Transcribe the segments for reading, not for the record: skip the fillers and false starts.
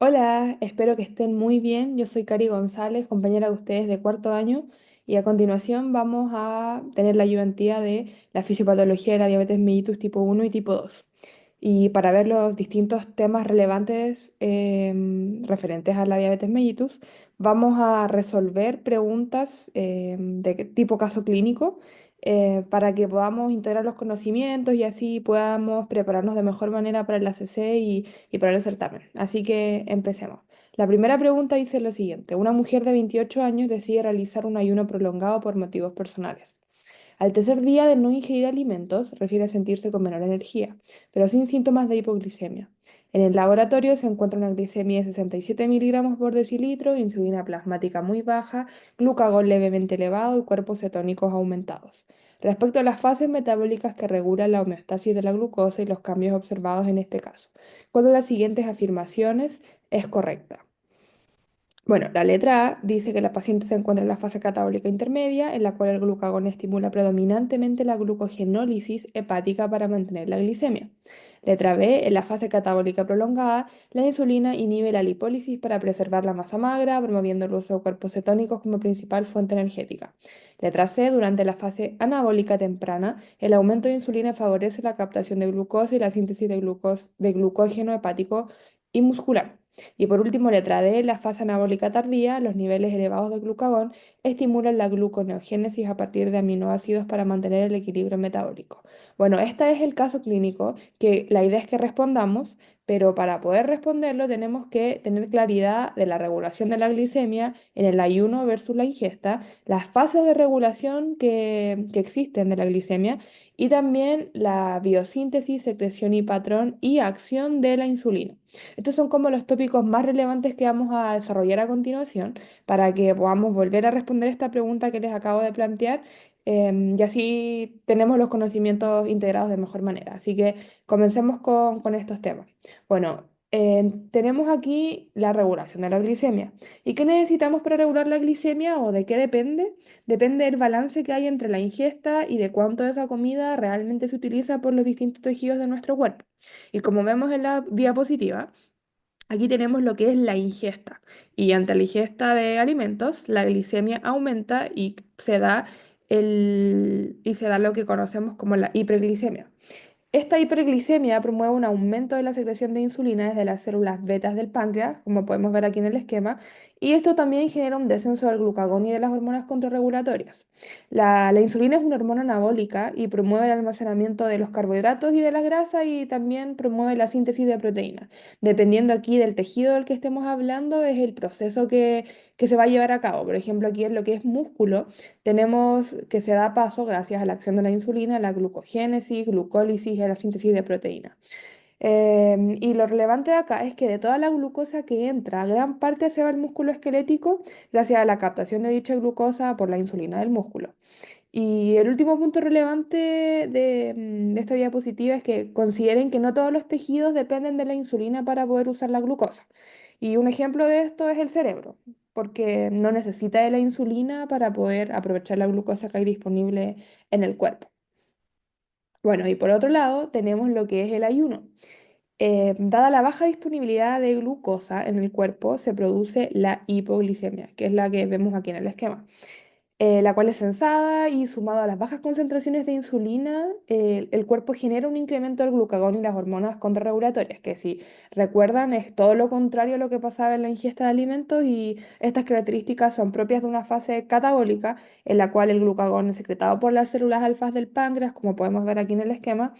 Hola, espero que estén muy bien. Yo soy Cari González, compañera de ustedes de cuarto año, y a continuación vamos a tener la ayudantía de la fisiopatología de la diabetes mellitus tipo uno y tipo 2. Y para ver los distintos temas relevantes referentes a la diabetes mellitus, vamos a resolver preguntas de tipo caso clínico para que podamos integrar los conocimientos y así podamos prepararnos de mejor manera para el ACC y para el certamen. Así que empecemos. La primera pregunta dice lo siguiente. Una mujer de 28 años decide realizar un ayuno prolongado por motivos personales. Al tercer día de no ingerir alimentos, refiere a sentirse con menor energía, pero sin síntomas de hipoglicemia. En el laboratorio se encuentra una glicemia de 67 miligramos por decilitro, insulina plasmática muy baja, glucagón levemente elevado y cuerpos cetónicos aumentados. Respecto a las fases metabólicas que regulan la homeostasis de la glucosa y los cambios observados en este caso, ¿cuál de las siguientes afirmaciones es correcta? Bueno, la letra A dice que la paciente se encuentra en la fase catabólica intermedia, en la cual el glucagón estimula predominantemente la glucogenólisis hepática para mantener la glicemia. Letra B, en la fase catabólica prolongada, la insulina inhibe la lipólisis para preservar la masa magra, promoviendo el uso de cuerpos cetónicos como principal fuente energética. Letra C, durante la fase anabólica temprana, el aumento de insulina favorece la captación de glucosa y la síntesis de glucógeno hepático y muscular. Y por último, letra D, la fase anabólica tardía, los niveles elevados de glucagón estimulan la gluconeogénesis a partir de aminoácidos para mantener el equilibrio metabólico. Bueno, este es el caso clínico, que la idea es que respondamos, pero para poder responderlo tenemos que tener claridad de la regulación de la glicemia en el ayuno versus la ingesta, las fases de regulación que existen de la glicemia y también la biosíntesis, secreción y patrón y acción de la insulina. Estos son como los tópicos más relevantes que vamos a desarrollar a continuación para que podamos volver a responder esta pregunta que les acabo de plantear y así tenemos los conocimientos integrados de mejor manera. Así que comencemos con estos temas. Bueno, tenemos aquí la regulación de la glicemia. ¿Y qué necesitamos para regular la glicemia o de qué depende? Depende del balance que hay entre la ingesta y de cuánto de esa comida realmente se utiliza por los distintos tejidos de nuestro cuerpo. Y como vemos en la diapositiva, aquí tenemos lo que es la ingesta. Y ante la ingesta de alimentos, la glicemia aumenta y se da lo que conocemos como la hiperglicemia. Esta hiperglicemia promueve un aumento de la secreción de insulina desde las células betas del páncreas, como podemos ver aquí en el esquema, y esto también genera un descenso del glucagón y de las hormonas contrarregulatorias. La insulina es una hormona anabólica y promueve el almacenamiento de los carbohidratos y de las grasas y también promueve la síntesis de proteínas. Dependiendo aquí del tejido del que estemos hablando, es el proceso que se va a llevar a cabo. Por ejemplo, aquí en lo que es músculo tenemos que se da paso, gracias a la acción de la insulina, a la glucogénesis, glucólisis y a la síntesis de proteína. Y lo relevante de acá es que de toda la glucosa que entra, gran parte se va al músculo esquelético gracias a la captación de dicha glucosa por la insulina del músculo. Y el último punto relevante de esta diapositiva es que consideren que no todos los tejidos dependen de la insulina para poder usar la glucosa. Y un ejemplo de esto es el cerebro, porque no necesita de la insulina para poder aprovechar la glucosa que hay disponible en el cuerpo. Bueno, y por otro lado tenemos lo que es el ayuno. Dada la baja disponibilidad de glucosa en el cuerpo, se produce la hipoglicemia, que es la que vemos aquí en el esquema, la cual es sensada y sumado a las bajas concentraciones de insulina, el cuerpo genera un incremento del glucagón y las hormonas contrarregulatorias, que si recuerdan es todo lo contrario a lo que pasaba en la ingesta de alimentos y estas características son propias de una fase catabólica en la cual el glucagón es secretado por las células alfas del páncreas, como podemos ver aquí en el esquema,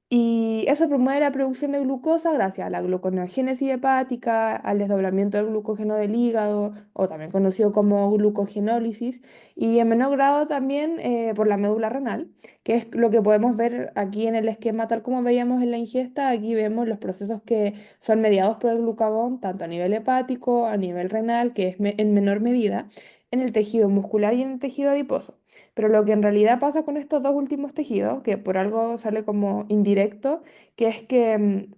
y eso promueve la producción de glucosa gracias a la gluconeogénesis hepática, al desdoblamiento del glucógeno del hígado, o también conocido como glucogenólisis, y en menor grado también por la médula renal, que es lo que podemos ver aquí en el esquema, tal como veíamos en la ingesta. Aquí vemos los procesos que son mediados por el glucagón, tanto a nivel hepático, a nivel renal, que es en menor medida, en el tejido muscular y en el tejido adiposo. Pero lo que en realidad pasa con estos dos últimos tejidos, que por algo sale como indirecto, que es que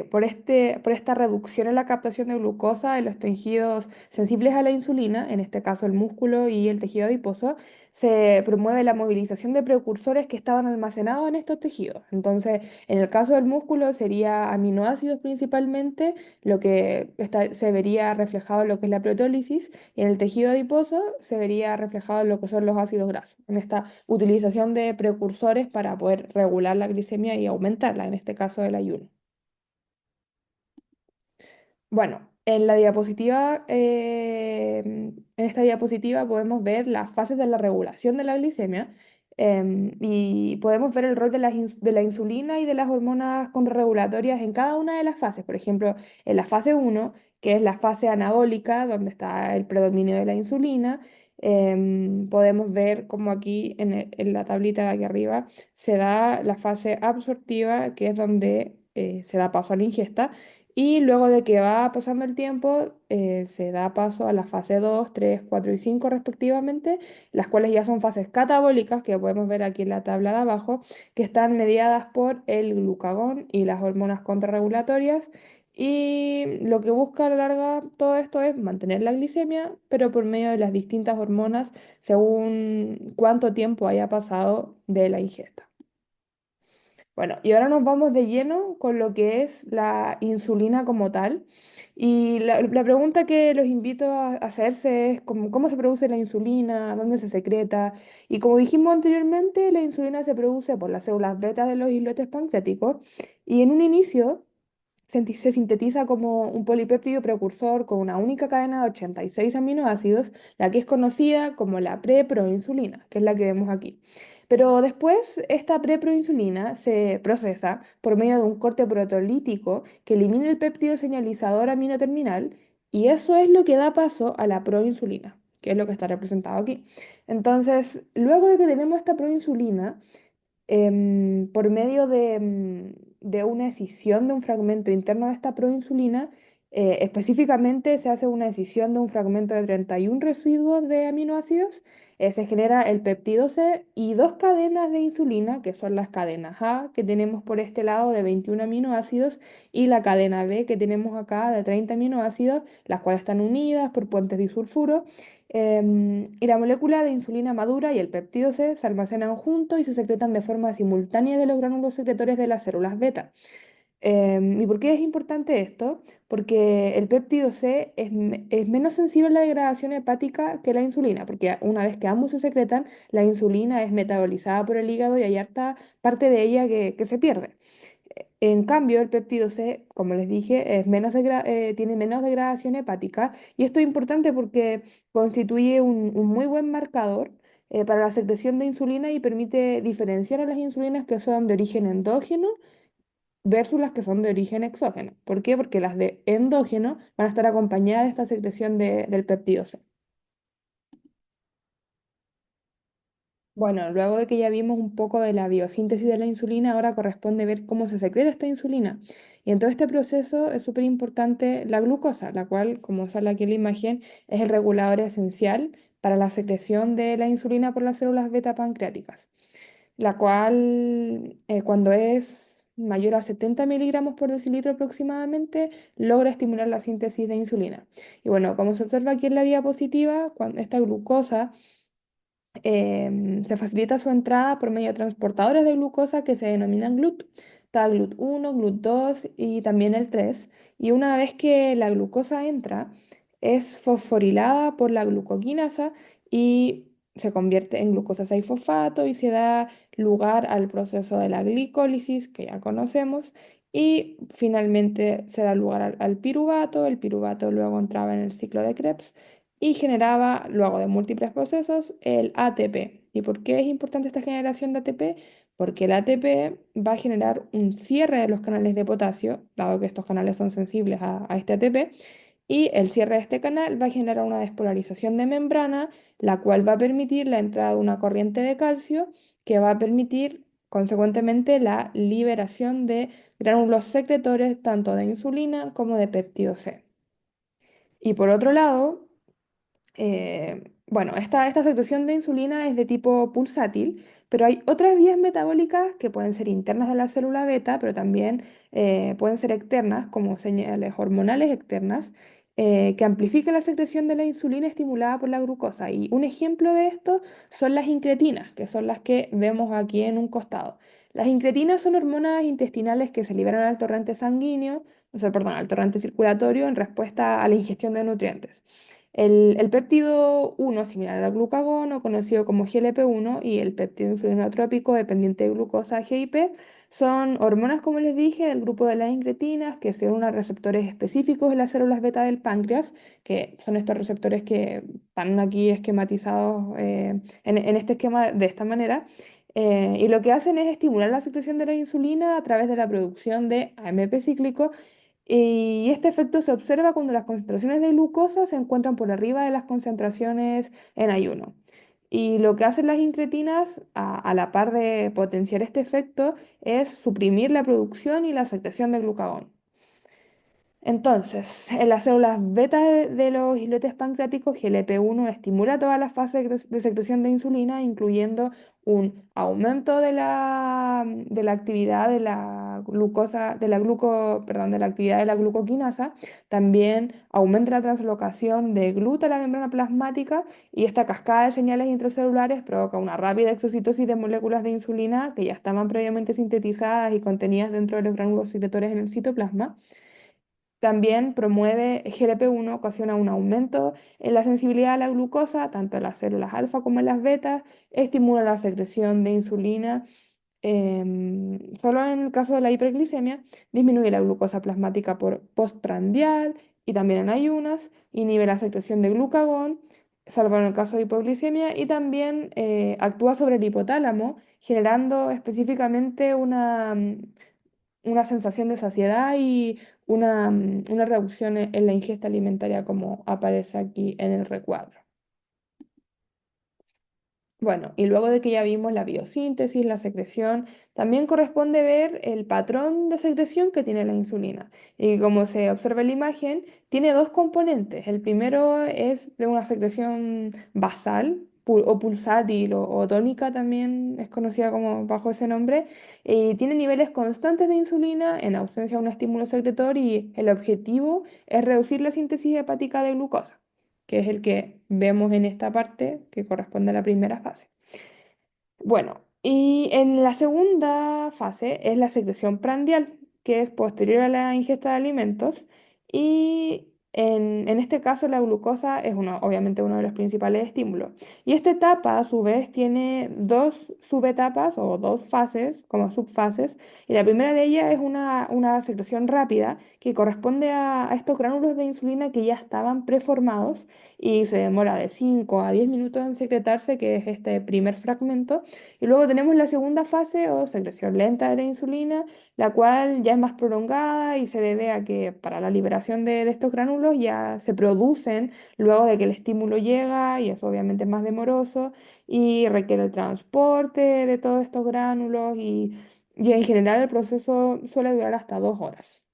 por esta reducción en la captación de glucosa en los tejidos sensibles a la insulina, en este caso el músculo y el tejido adiposo, se promueve la movilización de precursores que estaban almacenados en estos tejidos. Entonces, en el caso del músculo sería aminoácidos principalmente, lo que se vería reflejado en lo que es la proteólisis, y en el tejido adiposo se vería reflejado en lo que son los ácidos grasos, en esta utilización de precursores para poder regular la glicemia y aumentarla, en este caso el ayuno. Bueno, en la diapositiva, en esta diapositiva podemos ver las fases de la regulación de la glicemia, y podemos ver el rol de de la insulina y de las hormonas contrarregulatorias en cada una de las fases. Por ejemplo, en la fase uno, que es la fase anabólica, donde está el predominio de la insulina, podemos ver como aquí en la tablita de aquí arriba se da la fase absortiva, que es donde se da paso a la ingesta. Y luego de que va pasando el tiempo, se da paso a la fase 2, 3, 4 y 5 respectivamente, las cuales ya son fases catabólicas, que podemos ver aquí en la tabla de abajo, que están mediadas por el glucagón y las hormonas contrarregulatorias. Y lo que busca a la larga todo esto es mantener la glicemia, pero por medio de las distintas hormonas, según cuánto tiempo haya pasado de la ingesta. Bueno, y ahora nos vamos de lleno con lo que es la insulina como tal. Y la pregunta que los invito a hacerse es cómo se produce la insulina, dónde se secreta. Y como dijimos anteriormente, la insulina se produce por las células beta de los islotes pancreáticos. Y en un inicio se sintetiza como un polipéptido precursor con una única cadena de 86 aminoácidos, la que es conocida como la preproinsulina, que es la que vemos aquí. Pero después esta preproinsulina se procesa por medio de un corte proteolítico que elimina el péptido señalizador aminoterminal, y eso es lo que da paso a la proinsulina, que es lo que está representado aquí. Entonces, luego de que tenemos esta proinsulina, por medio de una escisión de un fragmento interno de esta proinsulina, específicamente se hace una escisión de un fragmento de 31 residuos de aminoácidos, se genera el peptido C y dos cadenas de insulina, que son las cadenas A que tenemos por este lado de 21 aminoácidos y la cadena B que tenemos acá de 30 aminoácidos, las cuales están unidas por puentes disulfuro. Y la molécula de insulina madura y el péptido C se almacenan juntos y se secretan de forma simultánea de los gránulos secretores de las células beta. ¿Y por qué es importante esto? Porque el péptido C es menos sensible a la degradación hepática que la insulina, porque una vez que ambos se secretan, la insulina es metabolizada por el hígado y hay harta parte de ella que se pierde. En cambio, el péptido C, como les dije, tiene menos degradación hepática, y esto es importante porque constituye un muy buen marcador para la secreción de insulina y permite diferenciar a las insulinas que son de origen endógeno versus las que son de origen exógeno. ¿Por qué? Porque las de endógeno van a estar acompañadas de esta secreción del péptido C. Bueno, luego de que ya vimos un poco de la biosíntesis de la insulina, ahora corresponde ver cómo se secreta esta insulina. Y en todo este proceso es súper importante la glucosa, la cual, como sale aquí en la imagen, es el regulador esencial para la secreción de la insulina por las células beta pancreáticas, la cual, cuando es mayor a 70 miligramos por decilitro aproximadamente, logra estimular la síntesis de insulina. Y bueno, como se observa aquí en la diapositiva, cuando esta glucosa se facilita su entrada por medio de transportadores de glucosa que se denominan GLUT. Está GLUT1, GLUT2 y también el 3. Y una vez que la glucosa entra, es fosforilada por la glucoquinasa y se convierte en glucosa 6-fosfato y se da lugar al proceso de la glicólisis que ya conocemos. Y finalmente se da lugar al piruvato. El piruvato luego entraba en el ciclo de Krebs y generaba, luego de múltiples procesos, el ATP. ¿Y por qué es importante esta generación de ATP? Porque el ATP va a generar un cierre de los canales de potasio, dado que estos canales son sensibles a este ATP, y el cierre de este canal va a generar una despolarización de membrana, la cual va a permitir la entrada de una corriente de calcio que va a permitir, consecuentemente, la liberación de gránulos secretores tanto de insulina como de péptido C. Y por otro lado, Bueno, esta secreción de insulina es de tipo pulsátil, pero hay otras vías metabólicas que pueden ser internas de la célula beta, pero también pueden ser externas, como señales hormonales externas, que amplifican la secreción de la insulina estimulada por la glucosa. Y un ejemplo de esto son las incretinas, que son las que vemos aquí en un costado. Las incretinas son hormonas intestinales que se liberan al torrente sanguíneo, o sea, perdón, al torrente circulatorio en respuesta a la ingestión de nutrientes. El péptido 1, similar al glucagón, o conocido como GLP-1, y el péptido insulinotrópico dependiente de glucosa, GIP, son hormonas, como les dije, del grupo de las incretinas que se unen a receptores específicos en las células beta del páncreas, que son estos receptores que están aquí esquematizados en este esquema de esta manera. Y lo que hacen es estimular la secreción de la insulina a través de la producción de AMP cíclico, y este efecto se observa cuando las concentraciones de glucosa se encuentran por arriba de las concentraciones en ayuno. Y lo que hacen las incretinas, a la par de potenciar este efecto, es suprimir la producción y la secreción de glucagón. Entonces, en las células beta de los islotes pancreáticos, GLP-1 estimula todas las fases de secreción de insulina, incluyendo un aumento de la actividad de la glucosa, perdón, de la actividad de la glucoquinasa. También aumenta la translocación de gluten a la membrana plasmática, y esta cascada de señales intracelulares provoca una rápida exocitosis de moléculas de insulina que ya estaban previamente sintetizadas y contenidas dentro de los gránulos secretores en el citoplasma. También promueve GLP-1, ocasiona un aumento en la sensibilidad a la glucosa, tanto en las células alfa como en las betas, estimula la secreción de insulina. Solo en el caso de la hiperglicemia, disminuye la glucosa plasmática por postprandial y también en ayunas, inhibe la secreción de glucagón, salvo en el caso de hipoglicemia, y también actúa sobre el hipotálamo, generando específicamente una sensación de saciedad y una reducción en la ingesta alimentaria, como aparece aquí en el recuadro. Bueno, y luego de que ya vimos la biosíntesis, la secreción, también corresponde ver el patrón de secreción que tiene la insulina. Y como se observa en la imagen, tiene dos componentes. El primero es de una secreción basal o pulsátil o tónica, también es conocida como bajo ese nombre, y tiene niveles constantes de insulina en ausencia de un estímulo secretor, y el objetivo es reducir la síntesis hepática de glucosa, que es el que vemos en esta parte que corresponde a la primera fase. Bueno, y en la segunda fase es la secreción prandial, que es posterior a la ingesta de alimentos, y en este caso la glucosa es obviamente uno de los principales estímulos. Y esta etapa a su vez tiene dos subetapas o dos fases como subfases, y la primera de ellas es una secreción rápida que corresponde a estos gránulos de insulina que ya estaban preformados, y se demora de 5 a 10 minutos en secretarse, que es este primer fragmento. Y luego tenemos la segunda fase o secreción lenta de la insulina, la cual ya es más prolongada y se debe a que para la liberación de estos gránulos ya se producen luego de que el estímulo llega, y eso obviamente es más demoroso y requiere el transporte de todos estos gránulos, y en general el proceso suele durar hasta 2 horas.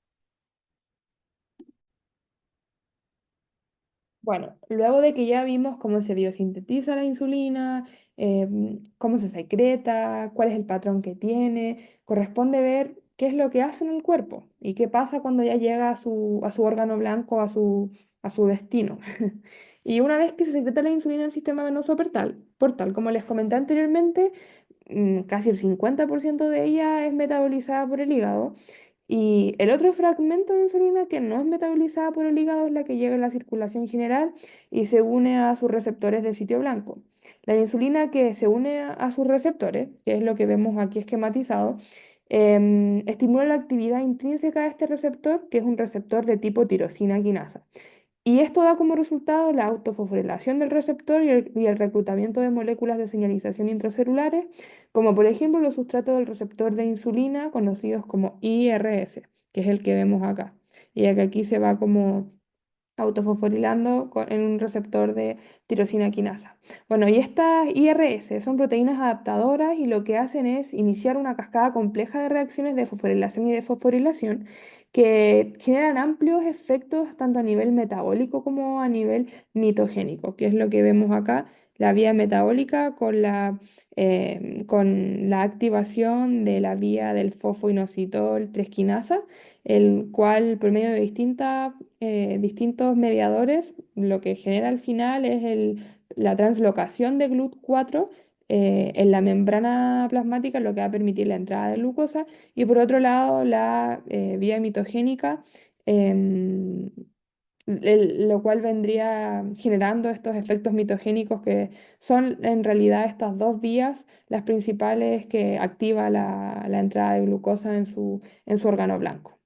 Bueno, luego de que ya vimos cómo se biosintetiza la insulina, cómo se secreta, cuál es el patrón que tiene, corresponde ver qué es lo que hace en el cuerpo y qué pasa cuando ya llega a su órgano blanco, a su destino. Y una vez que se secreta la insulina en el sistema venoso portal, como les comenté anteriormente, casi el 50% de ella es metabolizada por el hígado, y el otro fragmento de insulina que no es metabolizada por el hígado es la que llega a la circulación general y se une a sus receptores de sitio blanco. La insulina que se une a sus receptores, que es lo que vemos aquí esquematizado, estimula la actividad intrínseca de este receptor, que es un receptor de tipo tirosina quinasa. Y esto da como resultado la autofosforilación del receptor y el reclutamiento de moléculas de señalización intracelulares, como por ejemplo los sustratos del receptor de insulina, conocidos como IRS, que es el que vemos acá. Y que aquí se va como autofosforilando en un receptor de tirosina quinasa. Bueno, y estas IRS son proteínas adaptadoras y lo que hacen es iniciar una cascada compleja de reacciones de fosforilación y desfosforilación que generan amplios efectos tanto a nivel metabólico como a nivel mitogénico, que es lo que vemos acá, la vía metabólica con la activación de la vía del fosfoinositol 3 quinasa, el cual por medio de distintos mediadores, lo que genera al final es la translocación de GLUT4 en la membrana plasmática, lo que va a permitir la entrada de glucosa, y por otro lado la vía mitogénica, em, lo cual vendría generando estos efectos mitogénicos que son en realidad estas dos vías las principales que activa la entrada de glucosa en su órgano blanco.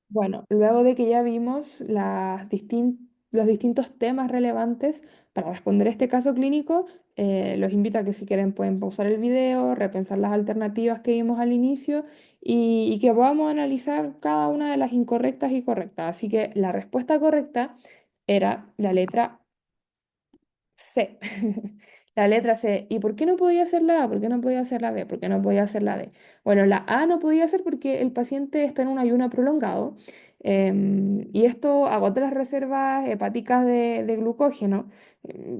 Bueno, luego de que ya vimos los distintos temas relevantes para responder este caso clínico, los invito a que si quieren pueden pausar el video, repensar las alternativas que vimos al inicio y que podamos analizar cada una de las incorrectas y correctas. Así que la respuesta correcta era la letra C. La letra C. ¿Y por qué no podía ser la A? ¿Por qué no podía ser la B? ¿Por qué no podía ser la D? Bueno, la A no podía ser porque el paciente está en un ayuno prolongado y esto agota las reservas hepáticas de glucógeno,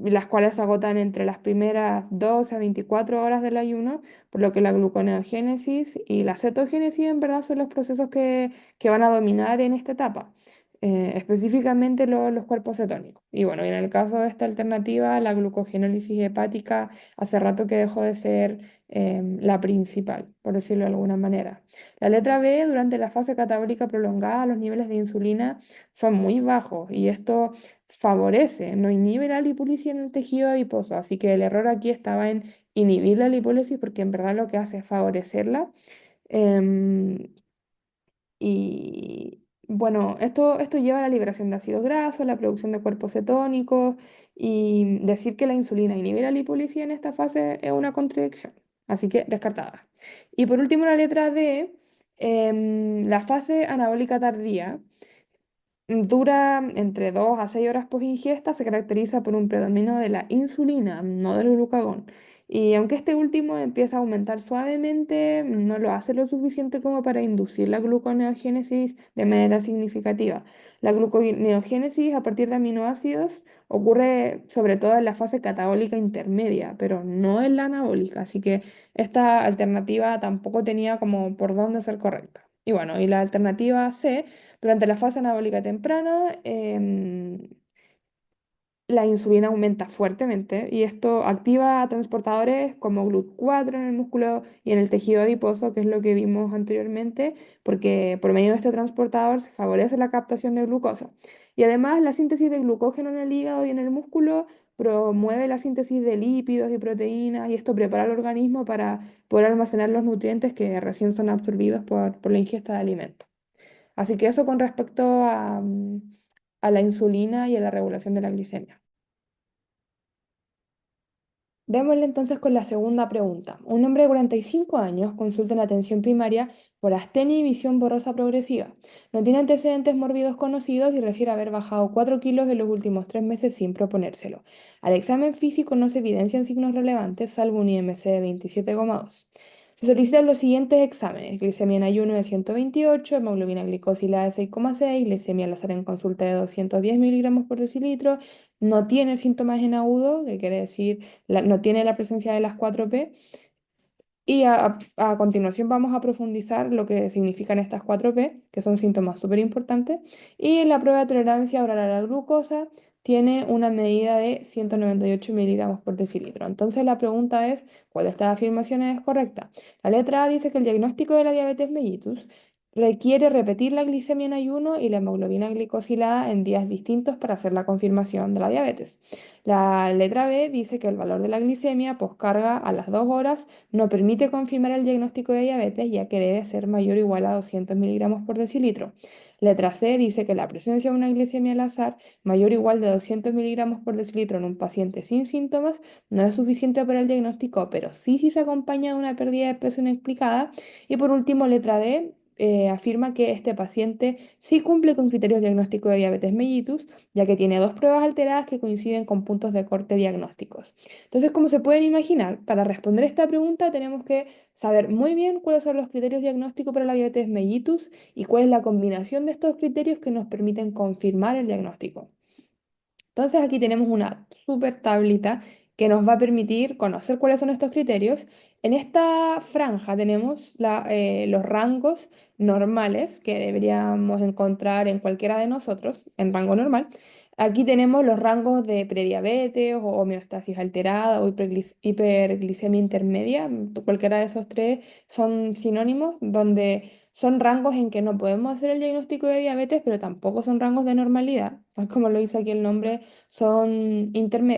las cuales se agotan entre las primeras 12 a 24 horas del ayuno, por lo que la gluconeogénesis y la cetogénesis en verdad son los procesos que van a dominar en esta etapa, específicamente los cuerpos cetónicos. Y bueno, y en el caso de esta alternativa, la glucogenólisis hepática hace rato que dejó de ser la principal, por decirlo de alguna manera. La letra B, durante la fase catabólica prolongada, los niveles de insulina son muy bajos y esto favorece, no inhibe la lipólisis en el tejido adiposo. Así que el error aquí estaba en inhibir la lipólisis porque en verdad lo que hace es favorecerla. Em, y bueno, esto lleva a la liberación de ácidos grasos, la producción de cuerpos cetónicos y decir que la insulina inhibe la lipólisis en esta fase es una contradicción. Así que descartada. Y por último, la letra D, la fase anabólica tardía. Dura entre 2 a 6 horas post ingesta, se caracteriza por un predominio de la insulina, no del glucagón. Y aunque este último empieza a aumentar suavemente, no lo hace lo suficiente como para inducir la gluconeogénesis de manera significativa. La gluconeogénesis a partir de aminoácidos ocurre sobre todo en la fase catabólica intermedia, pero no en la anabólica, así que esta alternativa tampoco tenía como por dónde ser correcta. Y bueno, y la alternativa C, durante la fase anabólica temprana, la insulina aumenta fuertemente y esto activa a transportadores como GLUT4 en el músculo y en el tejido adiposo, que es lo que vimos anteriormente, porque por medio de este transportador se favorece la captación de glucosa. Y además la síntesis de glucógeno en el hígado y en el músculo promueve la síntesis de lípidos y proteínas y esto prepara al organismo para poder almacenar los nutrientes que recién son absorbidos por la ingesta de alimentos. Así que eso con respecto a la insulina y a la regulación de la glicemia. Démosle entonces con la segunda pregunta. Un hombre de 45 años consulta en atención primaria por astenia y visión borrosa progresiva. No tiene antecedentes mórbidos conocidos y refiere haber bajado 4 kilos en los últimos 3 meses sin proponérselo. Al examen físico no se evidencian signos relevantes, salvo un IMC de 27,2. Se solicitan los siguientes exámenes: glicemia en ayuno de 128, hemoglobina glicosila de 6,6, glicemia al azar en consulta de 210 miligramos por decilitro, no tiene síntomas en agudo, que quiere decir no tiene la presencia de las 4P. Y a continuación vamos a profundizar lo que significan estas 4P, que son síntomas súper importantes. Y en la prueba de tolerancia oral a la glucosa tiene una medida de 198 miligramos por decilitro. Entonces la pregunta es, ¿cuál de estas afirmaciones es correcta? La letra A dice que el diagnóstico de la diabetes mellitus requiere repetir la glicemia en ayuno y la hemoglobina glicosilada en días distintos para hacer la confirmación de la diabetes. La letra B dice que el valor de la glicemia poscarga a las 2 horas no permite confirmar el diagnóstico de diabetes, ya que debe ser mayor o igual a 200 miligramos por decilitro. Letra C dice que la presencia de una glicemia al azar mayor o igual de 200 miligramos por decilitro en un paciente sin síntomas no es suficiente para el diagnóstico, pero sí si se acompaña de una pérdida de peso inexplicada. Y por último, letra D afirma que este paciente sí cumple con criterios diagnósticos de diabetes mellitus, ya que tiene dos pruebas alteradas que coinciden con puntos de corte diagnósticos. Entonces, como se pueden imaginar, para responder esta pregunta tenemos que saber muy bien cuáles son los criterios diagnósticos para la diabetes mellitus y cuál es la combinación de estos criterios que nos permiten confirmar el diagnóstico. Entonces aquí tenemos una super tablita que nos va a permitir conocer cuáles son estos criterios. En esta franja tenemos los rangos normales que deberíamos encontrar en cualquiera de nosotros, en rango normal. Aquí tenemos los rangos de prediabetes o homeostasis alterada o hiperglicemia intermedia. Cualquiera de esos tres son sinónimos donde son rangos en que no podemos hacer el diagnóstico de diabetes, pero tampoco son rangos de normalidad, tal como lo dice aquí el nombre, son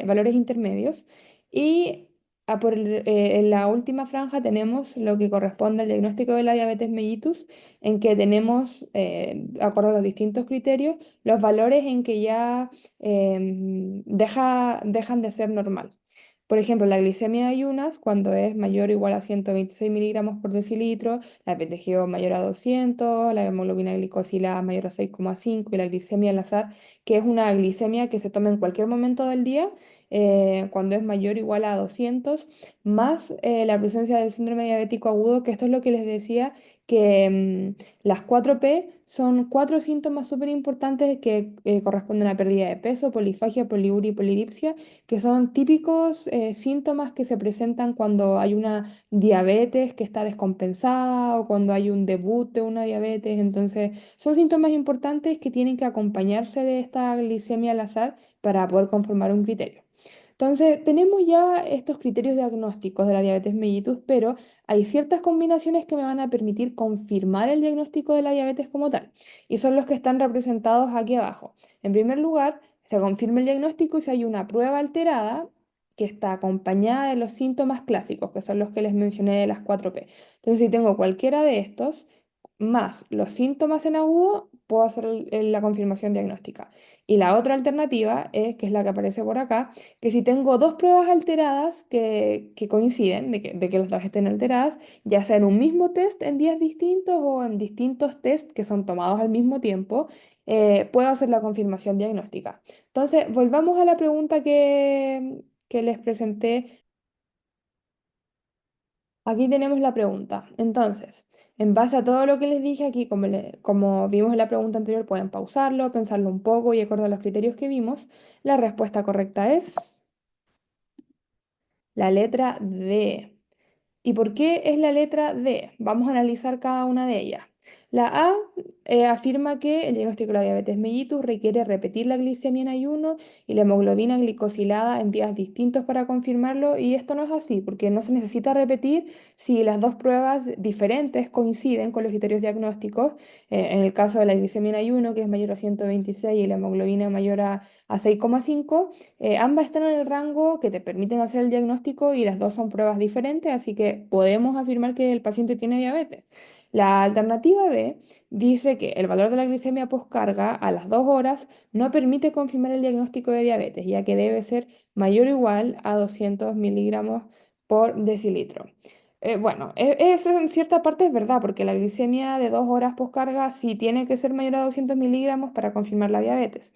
valores intermedios. Y en la última franja tenemos lo que corresponde al diagnóstico de la diabetes mellitus, en que tenemos, de acuerdo a los distintos criterios, los valores en que ya dejan de ser normal. Por ejemplo, la glicemia de ayunas, cuando es mayor o igual a 126 miligramos por decilitro, la PTGO mayor a 200, la hemoglobina glicosilada mayor a 6,5 y la glicemia al azar, que es una glicemia que se toma en cualquier momento del día, cuando es mayor o igual a 200, más la presencia del síndrome diabético agudo, que esto es lo que les decía, que las 4P son cuatro síntomas súper importantes que corresponden a pérdida de peso, polifagia, poliuria y polidipsia, que son típicos síntomas que se presentan cuando hay una diabetes que está descompensada o cuando hay un debut de una diabetes. Entonces, son síntomas importantes que tienen que acompañarse de esta glicemia al azar para poder conformar un criterio. Entonces, tenemos ya estos criterios diagnósticos de la diabetes mellitus, pero hay ciertas combinaciones que me van a permitir confirmar el diagnóstico de la diabetes como tal, y son los que están representados aquí abajo. En primer lugar, se confirma el diagnóstico si hay una prueba alterada que está acompañada de los síntomas clásicos, que son los que les mencioné de las 4P. Entonces, si tengo cualquiera de estos, más los síntomas en agudo, puedo hacer la confirmación diagnóstica. Y la otra alternativa es, que es la que aparece por acá, que si tengo dos pruebas alteradas que coinciden, de que las dos estén alteradas, ya sea en un mismo test en días distintos o en distintos test que son tomados al mismo tiempo, puedo hacer la confirmación diagnóstica. Entonces, volvamos a la pregunta que les presenté. Aquí tenemos la pregunta. Entonces, en base a todo lo que les dije aquí, como vimos en la pregunta anterior, pueden pausarlo, pensarlo un poco y acordar los criterios que vimos. La respuesta correcta es la letra D. ¿Y por qué es la letra D? Vamos a analizar cada una de ellas. La A afirma que el diagnóstico de la diabetes mellitus requiere repetir la glicemia en ayuno y la hemoglobina glicosilada en días distintos para confirmarlo, y esto no es así, porque no se necesita repetir si las dos pruebas diferentes coinciden con los criterios diagnósticos. En el caso de la glicemia en ayuno, que es mayor a 126, y la hemoglobina mayor a 6,5, ambas están en el rango que te permiten hacer el diagnóstico y las dos son pruebas diferentes, así que podemos afirmar que el paciente tiene diabetes. La alternativa B dice que el valor de la glicemia postcarga a las 2 horas no permite confirmar el diagnóstico de diabetes, ya que debe ser mayor o igual a 200 miligramos por decilitro. Bueno, eso en cierta parte es verdad, porque la glicemia de 2 horas postcarga sí tiene que ser mayor a 200 miligramos para confirmar la diabetes.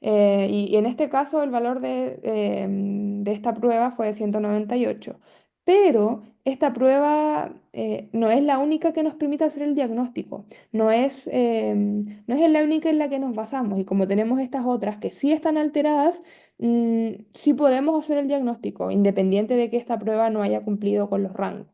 Y en este caso el valor de esta prueba fue de 198. Pero esta prueba no es la única que nos permite hacer el diagnóstico. No es la única en la que nos basamos. Y como tenemos estas otras que sí están alteradas, sí podemos hacer el diagnóstico, independiente de que esta prueba no haya cumplido con los rangos.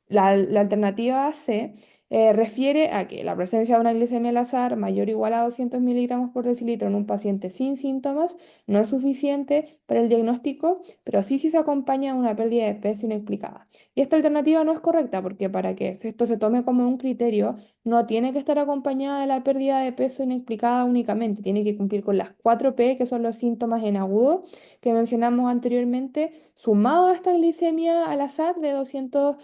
La alternativa C refiere a que la presencia de una glicemia al azar mayor o igual a 200 miligramos por decilitro en un paciente sin síntomas no es suficiente para el diagnóstico, pero sí si se acompaña de una pérdida de peso inexplicada. Y esta alternativa no es correcta, porque para que esto se tome como un criterio, no tiene que estar acompañada de la pérdida de peso inexplicada únicamente, tiene que cumplir con las 4P, que son los síntomas en agudo que mencionamos anteriormente, sumado a esta glicemia al azar de 200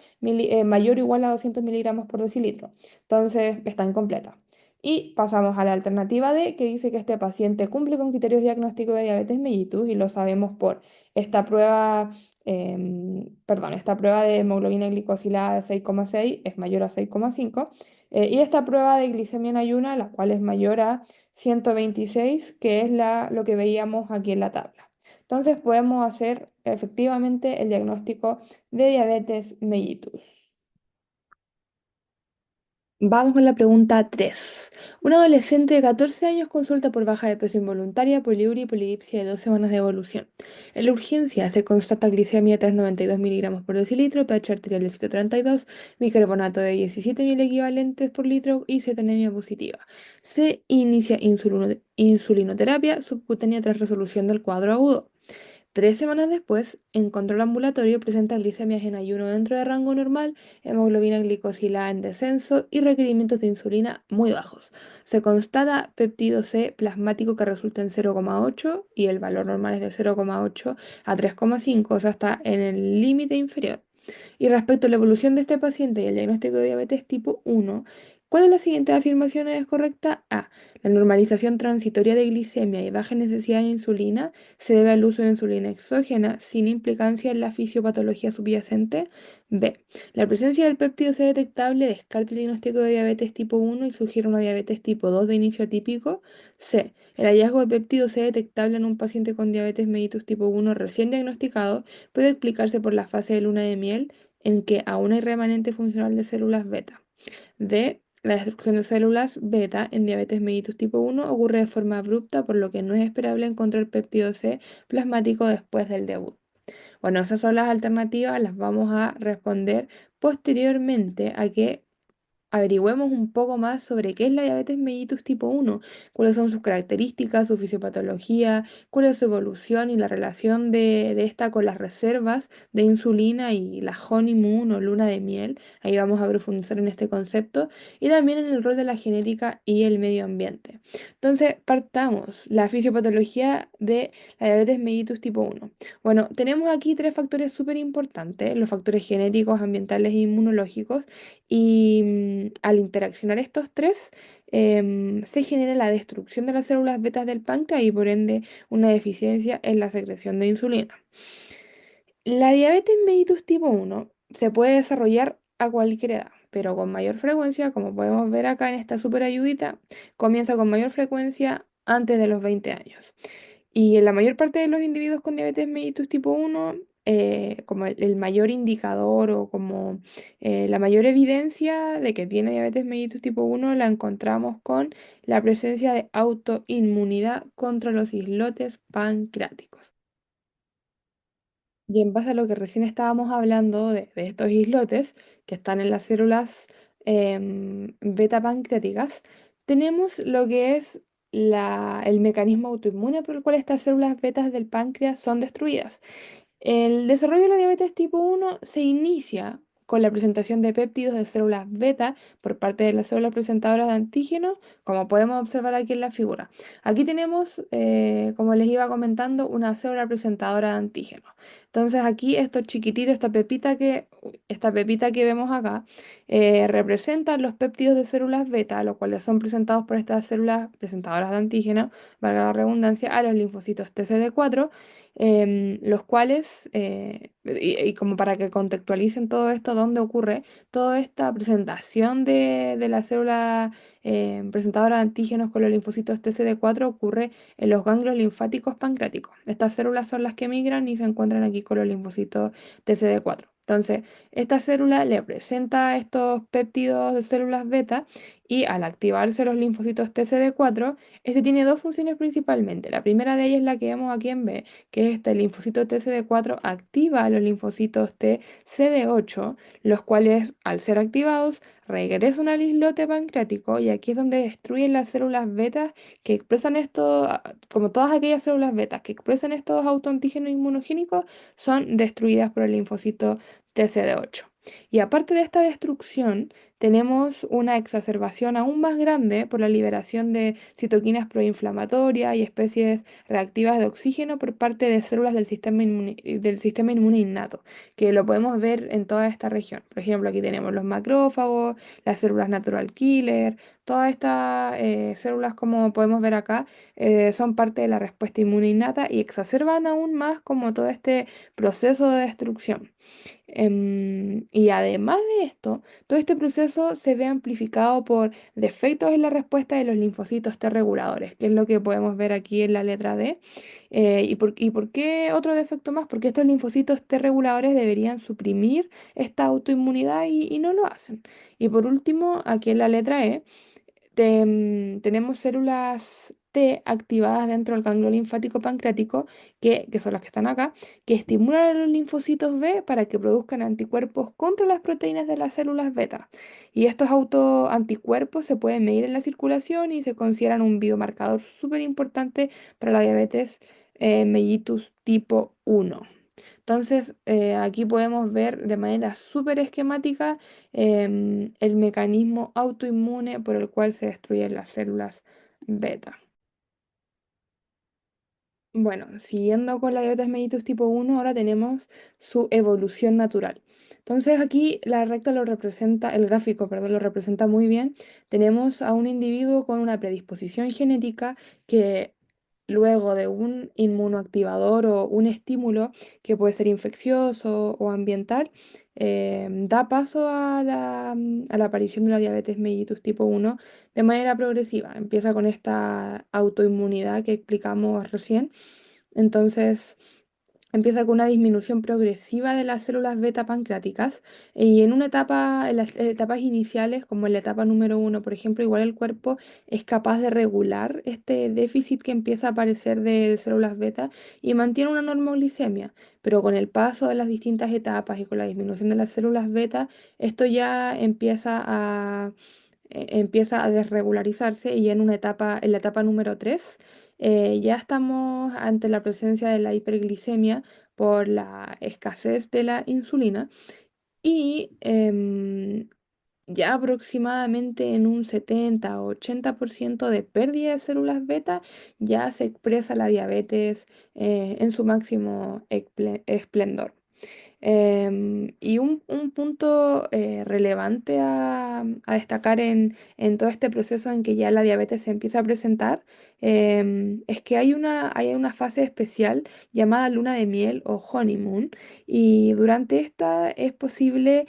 mayor o igual a 200 miligramos por decilitro. Entonces, está incompleta. Y pasamos a la alternativa D, que dice que este paciente cumple con criterios diagnósticos de diabetes mellitus y lo sabemos por esta prueba, esta prueba de hemoglobina glicosilada de 6,6 es mayor a 6,5 y esta prueba de glicemia en ayuna, la cual es mayor a 126, que es lo que veíamos aquí en la tabla. Entonces podemos hacer efectivamente el diagnóstico de diabetes mellitus. Vamos con la pregunta 3. Un adolescente de 14 años consulta por baja de peso involuntaria, poliuria y polidipsia de 2 semanas de evolución. En la urgencia se constata glicemia de 392 miligramos por decilitro, pH arterial de 132, bicarbonato de 17 mil equivalentes por litro y cetonemia positiva. Se inicia insulinoterapia subcutánea tras resolución del cuadro agudo. 3 semanas después, en control ambulatorio, presenta glicemias en ayuno dentro de rango normal, hemoglobina glicosilada en descenso y requerimientos de insulina muy bajos. Se constata péptido C plasmático que resulta en 0,8 y el valor normal es de 0,8 a 3,5, o sea, está en el límite inferior. Y respecto a la evolución de este paciente y el diagnóstico de diabetes tipo 1, ¿cuál de las siguientes afirmaciones es correcta? A. La normalización transitoria de glicemia y baja necesidad de insulina se debe al uso de insulina exógena sin implicancia en la fisiopatología subyacente. B. La presencia del péptido C detectable descarta el diagnóstico de diabetes tipo 1 y sugiere una diabetes tipo 2 de inicio atípico. C. El hallazgo de péptido C detectable en un paciente con diabetes mellitus tipo 1 recién diagnosticado puede explicarse por la fase de luna de miel en que aún hay remanente funcional de células beta. D. La destrucción de células beta en diabetes mellitus tipo 1 ocurre de forma abrupta, por lo que no es esperable encontrar péptido C plasmático después del debut. Bueno, esas son las alternativas, las vamos a responder posteriormente a que averigüemos un poco más sobre qué es la diabetes mellitus tipo 1, cuáles son sus características, su fisiopatología, cuál es su evolución y la relación de esta con las reservas de insulina y la honeymoon o luna de miel. Ahí vamos a profundizar en este concepto y también en el rol de la genética y el medio ambiente. Entonces, partamos. La fisiopatología de la diabetes mellitus tipo 1. Bueno, tenemos aquí tres factores súper importantes, los factores genéticos, ambientales e inmunológicos. Y al interaccionar estos tres, se genera la destrucción de las células betas del páncreas y por ende una deficiencia en la secreción de insulina. La diabetes mellitus tipo 1 se puede desarrollar a cualquier edad, pero con mayor frecuencia, como podemos ver acá en esta super ayudita, comienza con mayor frecuencia antes de los 20 años. Y en la mayor parte de los individuos con diabetes mellitus tipo 1, como el mayor indicador o como la mayor evidencia de que tiene diabetes mellitus tipo 1 la encontramos con la presencia de autoinmunidad contra los islotes pancreáticos. Y en base a lo que recién estábamos hablando de estos islotes que están en las células beta pancreáticas, tenemos lo que es el mecanismo autoinmune por el cual estas células betas del páncreas son destruidas. El desarrollo de la diabetes tipo 1 se inicia con la presentación de péptidos de células beta por parte de las células presentadoras de antígenos, como podemos observar aquí en la figura. Aquí tenemos, como les iba comentando, una célula presentadora de antígenos. Entonces aquí estos chiquititos, esta pepita que vemos acá, representan los péptidos de células beta, los cuales son presentados por estas células presentadoras de antígenos, valga la redundancia, a los linfocitos TCD4 los cuales, y como para que contextualicen todo esto, dónde ocurre toda esta presentación de la célula presentadora de antígenos con los linfocitos TCD4 ocurre en los ganglios linfáticos pancreáticos. Estas células son las que migran y se encuentran aquí con los linfocitos TCD4. Entonces, esta célula le presenta estos péptidos de células beta y al activarse los linfocitos TCD4, este tiene dos funciones principalmente. La primera de ellas es la que vemos aquí en B, que es este linfocito TCD4 activa a los linfocitos TCD8, los cuales al ser activados regresan al islote pancreático y aquí es donde destruyen las células betas que expresan esto, como todas aquellas células betas que expresan estos autoantígenos inmunogénicos, son destruidas por el linfocito TCD8. Y aparte de esta destrucción, tenemos una exacerbación aún más grande por la liberación de citoquinas proinflamatorias y especies reactivas de oxígeno por parte de células del sistema inmune innato, que lo podemos ver en toda esta región. Por ejemplo, aquí tenemos los macrófagos, las células natural killer, todas estas células, como podemos ver acá, son parte de la respuesta inmune innata y exacerban aún más como todo este proceso de destrucción. Y además de esto, todo este proceso se ve amplificado por defectos en la respuesta de los linfocitos T reguladores, que es lo que podemos ver aquí en la letra D. ¿Y por qué otro defecto más? Porque estos linfocitos T reguladores deberían suprimir esta autoinmunidad y no lo hacen. Y por último, aquí en la letra E, tenemos células T activadas dentro del ganglio linfático pancreático, que son las que están acá, que estimulan a los linfocitos B para que produzcan anticuerpos contra las proteínas de las células beta. Y estos autoanticuerpos se pueden medir en la circulación y se consideran un biomarcador súper importante para la diabetes mellitus tipo 1. Entonces, aquí podemos ver de manera súper esquemática el mecanismo autoinmune por el cual se destruyen las células beta. Bueno, siguiendo con la diabetes mellitus tipo 1, ahora tenemos su evolución natural. Entonces aquí la recta lo representa, el gráfico, perdón, lo representa muy bien. Tenemos a un individuo con una predisposición genética que luego de un inmunoactivador o un estímulo que puede ser infeccioso o ambiental, da paso a la aparición de la diabetes mellitus tipo 1 de manera progresiva. Empieza con esta autoinmunidad que explicamos recién. Entonces, empieza con una disminución progresiva de las células beta pancreáticas y en una etapa, en las etapas iniciales, como en la etapa número uno, por ejemplo, igual el cuerpo es capaz de regular este déficit que empieza a aparecer de células beta y mantiene una normoglicemia, pero con el paso de las distintas etapas y con la disminución de las células beta, esto ya empieza a desregularizarse y en la etapa número 3 ya estamos ante la presencia de la hiperglicemia por la escasez de la insulina y ya aproximadamente en un 70 o 80% de pérdida de células beta ya se expresa la diabetes en su máximo esplendor. Y un punto relevante a destacar en todo este proceso en que ya la diabetes se empieza a presentar es que hay una fase especial llamada luna de miel o honeymoon y durante esta es posible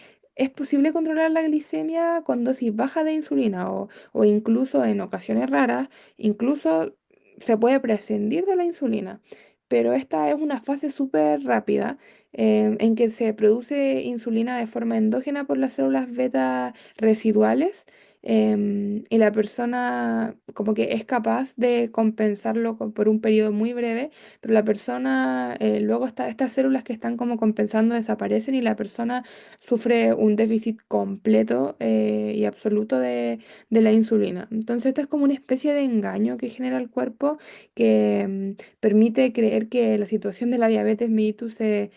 controlar la glicemia con dosis bajas de insulina o incluso en ocasiones raras, incluso se puede prescindir de la insulina. Pero esta es una fase súper rápida en que se produce insulina de forma endógena por las células beta residuales y la persona como que es capaz de compensarlo por un periodo muy breve, pero la persona luego estas células que están como compensando desaparecen y la persona sufre un déficit completo y absoluto de la insulina. Entonces esta es como una especie de engaño que genera el cuerpo que permite creer que la situación de la diabetes mellitus se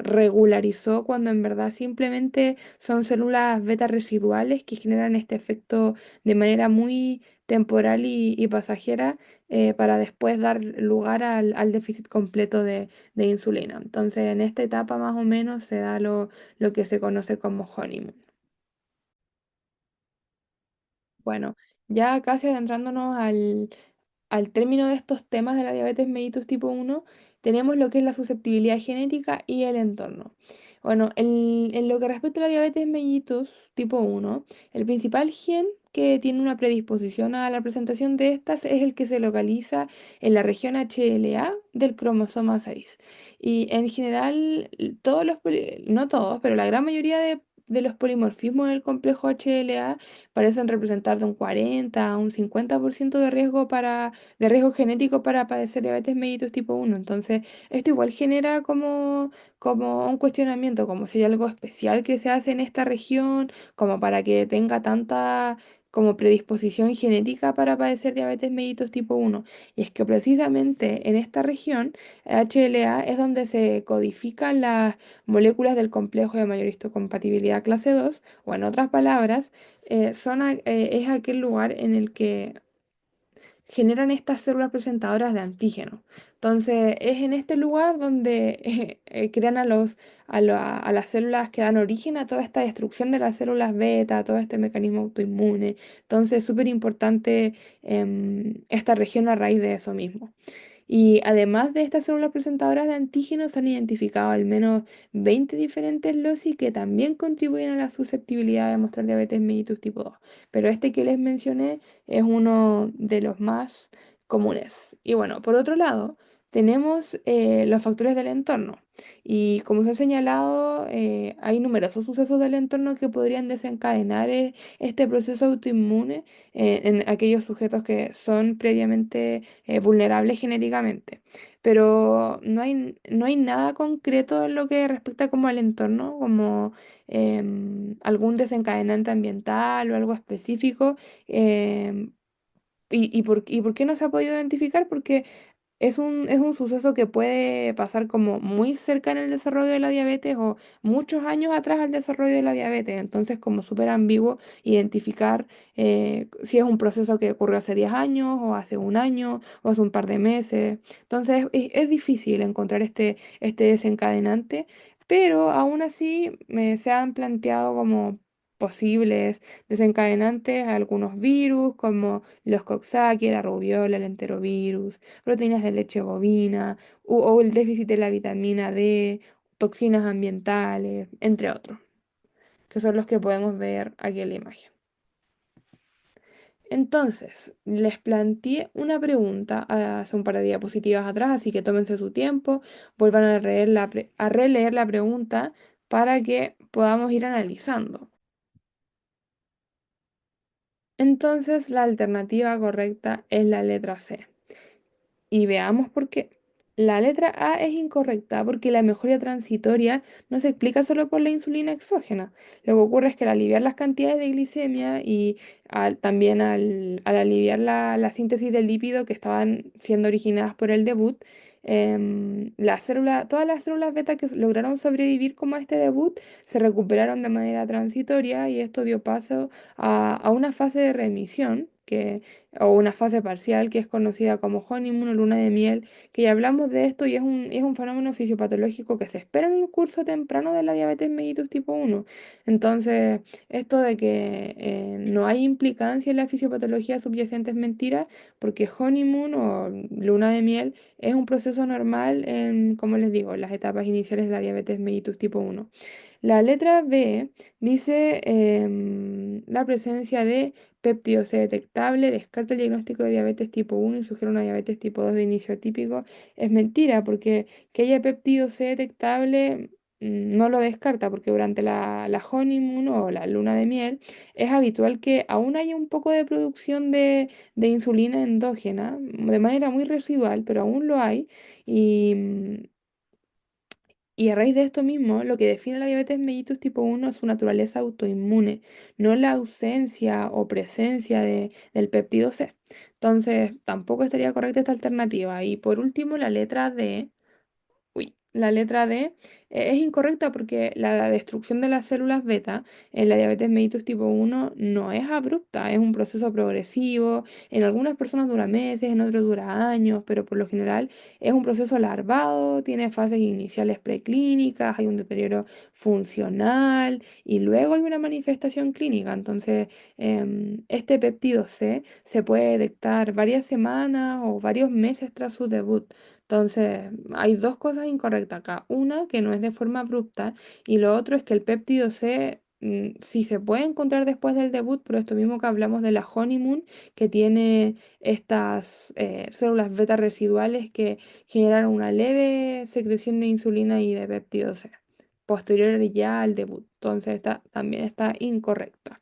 regularizó cuando en verdad simplemente son células beta residuales que generan este efecto de manera muy temporal y pasajera para después dar lugar al déficit completo de insulina. Entonces, en esta etapa más o menos se da lo que se conoce como honeymoon. Bueno, ya casi adentrándonos al término de estos temas de la diabetes mellitus tipo 1, tenemos lo que es la susceptibilidad genética y el entorno. Bueno, en lo que respecta a la diabetes mellitus tipo 1, el principal gen que tiene una predisposición a la presentación de estas es el que se localiza en la región HLA del cromosoma 6. Y en general, no todos, pero la gran mayoría de los polimorfismos del complejo HLA parecen representar de un 40 a un 50% de riesgo genético para padecer diabetes mellitus tipo 1. Entonces, esto igual genera como un cuestionamiento, como si hay algo especial que se hace en esta región, como para que tenga como predisposición genética para padecer diabetes mellitus tipo uno. Y es que precisamente en esta región, HLA es donde se codifican las moléculas del complejo de mayor histocompatibilidad clase 2, o en otras palabras, es aquel lugar en el que generan estas células presentadoras de antígeno. Entonces, es en este lugar donde crean a las células que dan origen a toda esta destrucción de las células beta, todo este mecanismo autoinmune. Entonces, es súper importante esta región a raíz de eso mismo. Y además de estas células presentadoras de antígenos, se han identificado al menos 20 diferentes loci que también contribuyen a la susceptibilidad de mostrar diabetes mellitus tipo 2. Pero este que les mencioné es uno de los más comunes. Y bueno, por otro lado, tenemos los factores del entorno. Y como se ha señalado, hay numerosos sucesos del entorno que podrían desencadenar este proceso autoinmune en aquellos sujetos que son previamente vulnerables genéticamente. Pero no hay nada concreto en lo que respecta como al entorno, como algún desencadenante ambiental o algo específico. em, y por qué no se ha podido identificar? Porque es un suceso que puede pasar como muy cerca en el desarrollo de la diabetes o muchos años atrás al desarrollo de la diabetes. Entonces, como súper ambiguo identificar si es un proceso que ocurrió hace 10 años o hace un año o hace un par de meses. Entonces, es difícil encontrar este desencadenante, pero aún así se han planteado como posibles desencadenantes algunos virus como los Coxsackie, la rubiola, el enterovirus, proteínas de leche bovina o el déficit de la vitamina D, toxinas ambientales, entre otros, que son los que podemos ver aquí en la imagen. Entonces, les planteé una pregunta hace un par de diapositivas atrás, así que tómense su tiempo, vuelvan a releer la pregunta para que podamos ir analizando. Entonces, la alternativa correcta es la letra C. Y veamos por qué. La letra A es incorrecta porque la mejoría transitoria no se explica solo por la insulina exógena. Lo que ocurre es que al aliviar las cantidades de glicemia y también al aliviar la síntesis del lípido que estaban siendo originadas por el debut, todas las células beta que lograron sobrevivir como a este debut se recuperaron de manera transitoria y esto dio paso a una fase de remisión o una fase parcial que es conocida como honeymoon o luna de miel, que ya hablamos de esto y es un fenómeno fisiopatológico que se espera en el curso temprano de la diabetes mellitus tipo uno. Entonces, esto de que no hay implicancia en la fisiopatología subyacente es mentira, porque honeymoon o luna de miel es un proceso normal en, como les digo, en las etapas iniciales de la diabetes mellitus tipo uno. La letra B dice la presencia de péptido C detectable, descarta el diagnóstico de diabetes tipo uno y sugiere una diabetes tipo 2 de inicio atípico. Es mentira, porque que haya péptido C detectable no lo descarta, porque durante la honeymoon o la luna de miel es habitual que aún haya un poco de producción de insulina endógena, de manera muy residual, pero aún lo hay. Y, y a raíz de esto mismo, lo que define la diabetes mellitus tipo uno es su naturaleza autoinmune, no la ausencia o presencia del péptido C. Entonces, tampoco estaría correcta esta alternativa. Y por último, la letra D. La letra D es incorrecta porque la destrucción de las células beta en la diabetes mellitus tipo uno no es abrupta, es un proceso progresivo. En algunas personas dura meses, en otros dura años, pero por lo general es un proceso larvado, tiene fases iniciales preclínicas, hay un deterioro funcional y luego hay una manifestación clínica. Entonces, este péptido C se puede detectar varias semanas o varios meses tras su debut. Entonces, hay dos cosas incorrectas acá. Una, que no es de forma abrupta, y lo otro es que el péptido C sí se puede encontrar después del debut, pero esto mismo que hablamos de la honeymoon, que tiene estas células beta residuales que generan una leve secreción de insulina y de péptido C, posterior ya al debut. Entonces, esta también está incorrecta.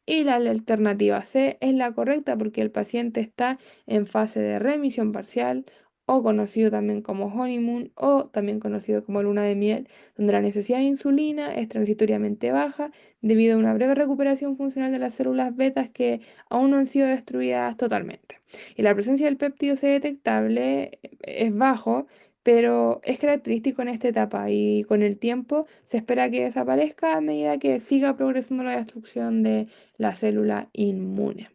Y la alternativa C es la correcta porque el paciente está en fase de remisión parcial o conocido también como honeymoon, o también conocido como luna de miel, donde la necesidad de insulina es transitoriamente baja debido a una breve recuperación funcional de las células betas que aún no han sido destruidas totalmente. Y la presencia del péptido C detectable es bajo, pero es característico en esta etapa y con el tiempo se espera que desaparezca a medida que siga progresando la destrucción de la célula inmune.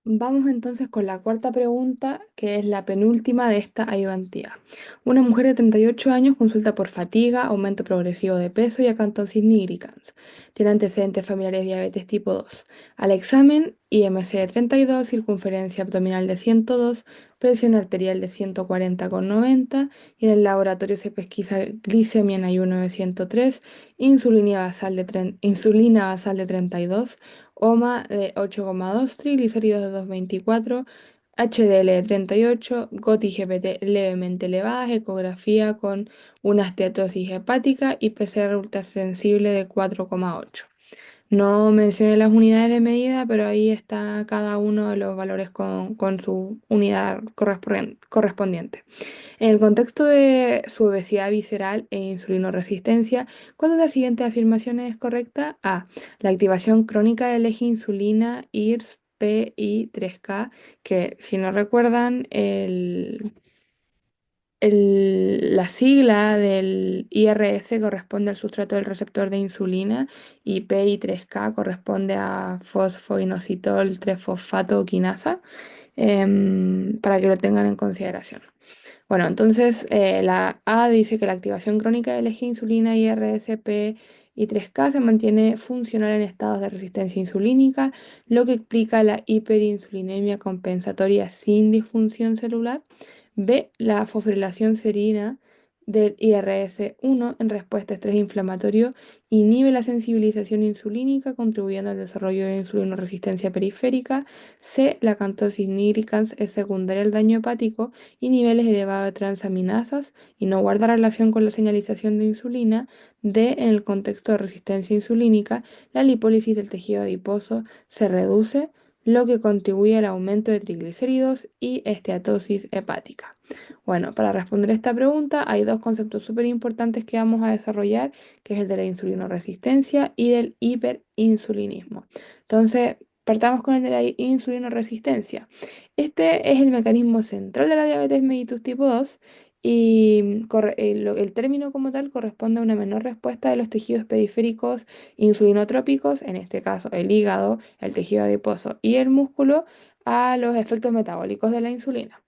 Vamos entonces con la cuarta pregunta, que es la penúltima de esta ayudantía. Una mujer de 38 años consulta por fatiga, aumento progresivo de peso y acantosis nigricans. Tiene antecedentes familiares de diabetes tipo 2. Al examen, IMC de 32, circunferencia abdominal de 102, presión arterial de 140,90 y en el laboratorio se pesquisa glicemia en ayuno de 103, insulina basal de 32, OMA de 8,2, triglicéridos de 2,24, HDL de 38, GOT-GPT levemente elevadas, ecografía con una esteatosis hepática y PCR ultrasensible de 4,8. No mencioné las unidades de medida, pero ahí está cada uno de los valores con su unidad correspondiente. En el contexto de su obesidad visceral e insulinoresistencia, ¿cuál de las siguientes afirmaciones es correcta? A. La activación crónica del eje insulina IRS PI3K, que si no recuerdan, la sigla del IRS corresponde al sustrato del receptor de insulina y PI3K corresponde a fosfoinositol 3-fosfato quinasa, para que lo tengan en consideración. Bueno, entonces la A dice que la activación crónica del eje insulina IRSP y 3K se mantiene funcional en estados de resistencia insulínica, lo que explica la hiperinsulinemia compensatoria sin disfunción celular. B, la fosforilación serina del IRS1 en respuesta a estrés inflamatorio inhibe la sensibilización insulínica, contribuyendo al desarrollo de insulinoresistencia periférica. C, la cantosis nigricans es secundaria al daño hepático y niveles elevados de transaminasas y no guarda relación con la señalización de insulina. D, en el contexto de resistencia insulínica, la lipólisis del tejido adiposo se reduce, lo que contribuye al aumento de triglicéridos y esteatosis hepática. Bueno, para responder esta pregunta hay dos conceptos súper importantes que vamos a desarrollar, que es el de la insulinoresistencia y del hiperinsulinismo. Entonces, partamos con el de la insulinoresistencia. Este es el mecanismo central de la diabetes mellitus tipo 2 y el término como tal corresponde a una menor respuesta de los tejidos periféricos insulinotrópicos, en este caso el hígado, el tejido adiposo y el músculo, a los efectos metabólicos de la insulina.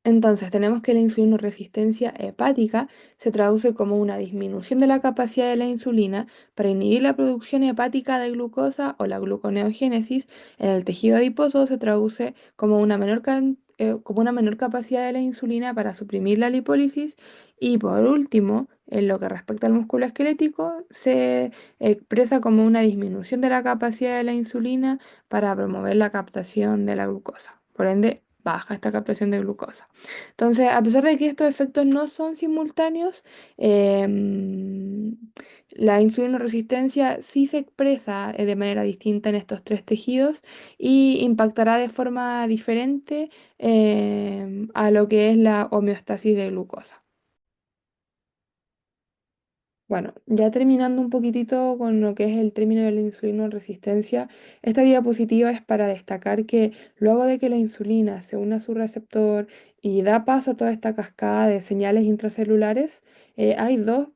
Entonces, tenemos que la insulinoresistencia hepática se traduce como una disminución de la capacidad de la insulina para inhibir la producción hepática de glucosa o la gluconeogénesis. En el tejido adiposo se traduce como como una menor capacidad de la insulina para suprimir la lipólisis. Y por último, en lo que respecta al músculo esquelético, se expresa como una disminución de la capacidad de la insulina para promover la captación de la glucosa. Por ende, baja esta captación de glucosa. Entonces, a pesar de que estos efectos no son simultáneos, em, la insulinoresistencia sí se expresa de manera distinta en estos tres tejidos y impactará de forma diferente a lo que es la homeostasis de glucosa. Bueno, ya terminando un poquitito con lo que es el término de la insulinoresistencia, esta diapositiva es para destacar que luego de que la insulina se une a su receptor y da paso a toda esta cascada de señales intracelulares, hay dos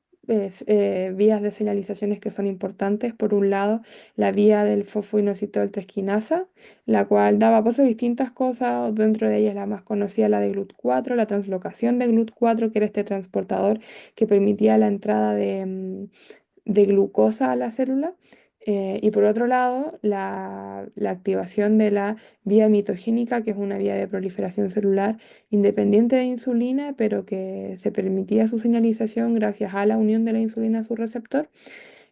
vías de señalizaciones que son importantes. Por un lado, la vía del fosfoinositol 3 quinasa, la cual daba paso a distintas cosas, dentro de ellas la más conocida, la de GLUT4, la translocación de GLUT4, que era este transportador que permitía la entrada de glucosa a la célula. Y por otro lado, la activación de la vía mitogénica, que es una vía de proliferación celular independiente de insulina, pero que se permitía su señalización gracias a la unión de la insulina a su receptor.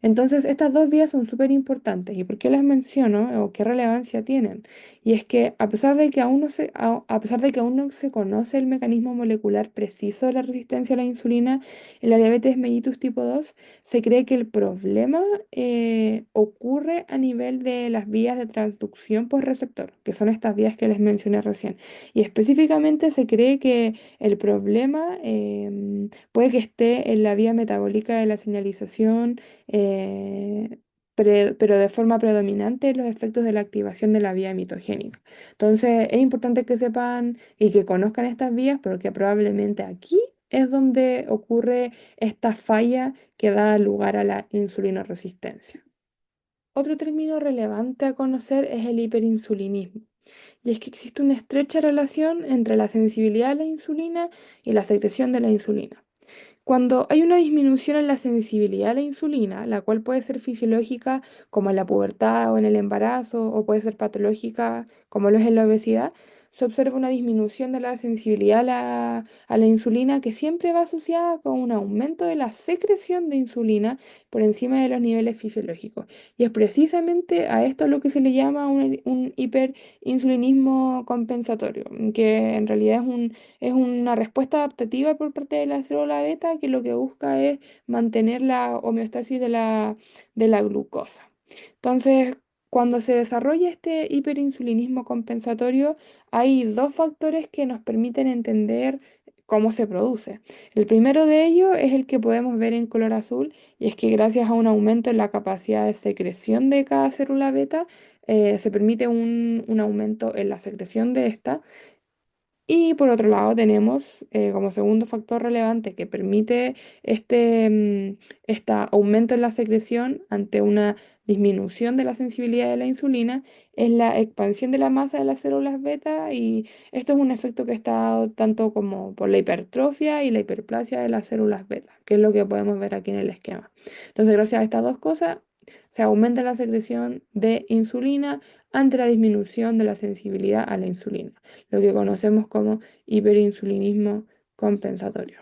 Entonces, estas dos vías son súper importantes. ¿Y por qué las menciono o qué relevancia tienen? Y es que a pesar de que aún no se, a pesar de que aún no se conoce el mecanismo molecular preciso de la resistencia a la insulina en la diabetes mellitus tipo 2, se cree que el problema ocurre a nivel de las vías de transducción por receptor, que son estas vías que les mencioné recién. Y específicamente se cree que el problema puede que esté en la vía metabólica de la señalización, eh, pero de forma predominante los efectos de la activación de la vía mitogénica. Entonces, es importante que sepan y que conozcan estas vías, porque probablemente aquí es donde ocurre esta falla que da lugar a la insulinoresistencia. Otro término relevante a conocer es el hiperinsulinismo, y es que existe una estrecha relación entre la sensibilidad a la insulina y la secreción de la insulina. Cuando hay una disminución en la sensibilidad a la insulina, la cual puede ser fisiológica como en la pubertad o en el embarazo, o puede ser patológica como lo es en la obesidad, se observa una disminución de la sensibilidad a la insulina que siempre va asociada con un aumento de la secreción de insulina por encima de los niveles fisiológicos. Y es precisamente a esto lo que se le llama un hiperinsulinismo compensatorio, que en realidad es una respuesta adaptativa por parte de la célula beta que lo que busca es mantener la homeostasis de la glucosa. Entonces, cuando se desarrolla este hiperinsulinismo compensatorio, hay dos factores que nos permiten entender cómo se produce. El primero de ellos es el que podemos ver en color azul, y es que gracias a un aumento en la capacidad de secreción de cada célula beta, se permite un aumento en la secreción de esta. Y por otro lado tenemos como segundo factor relevante que permite este aumento en la secreción ante una disminución de la sensibilidad de la insulina, es la expansión de la masa de las células beta, y esto es un efecto que está dado tanto como por la hipertrofia y la hiperplasia de las células beta, que es lo que podemos ver aquí en el esquema. Entonces, gracias a estas dos cosas, se aumenta la secreción de insulina ante la disminución de la sensibilidad a la insulina, lo que conocemos como hiperinsulinismo compensatorio.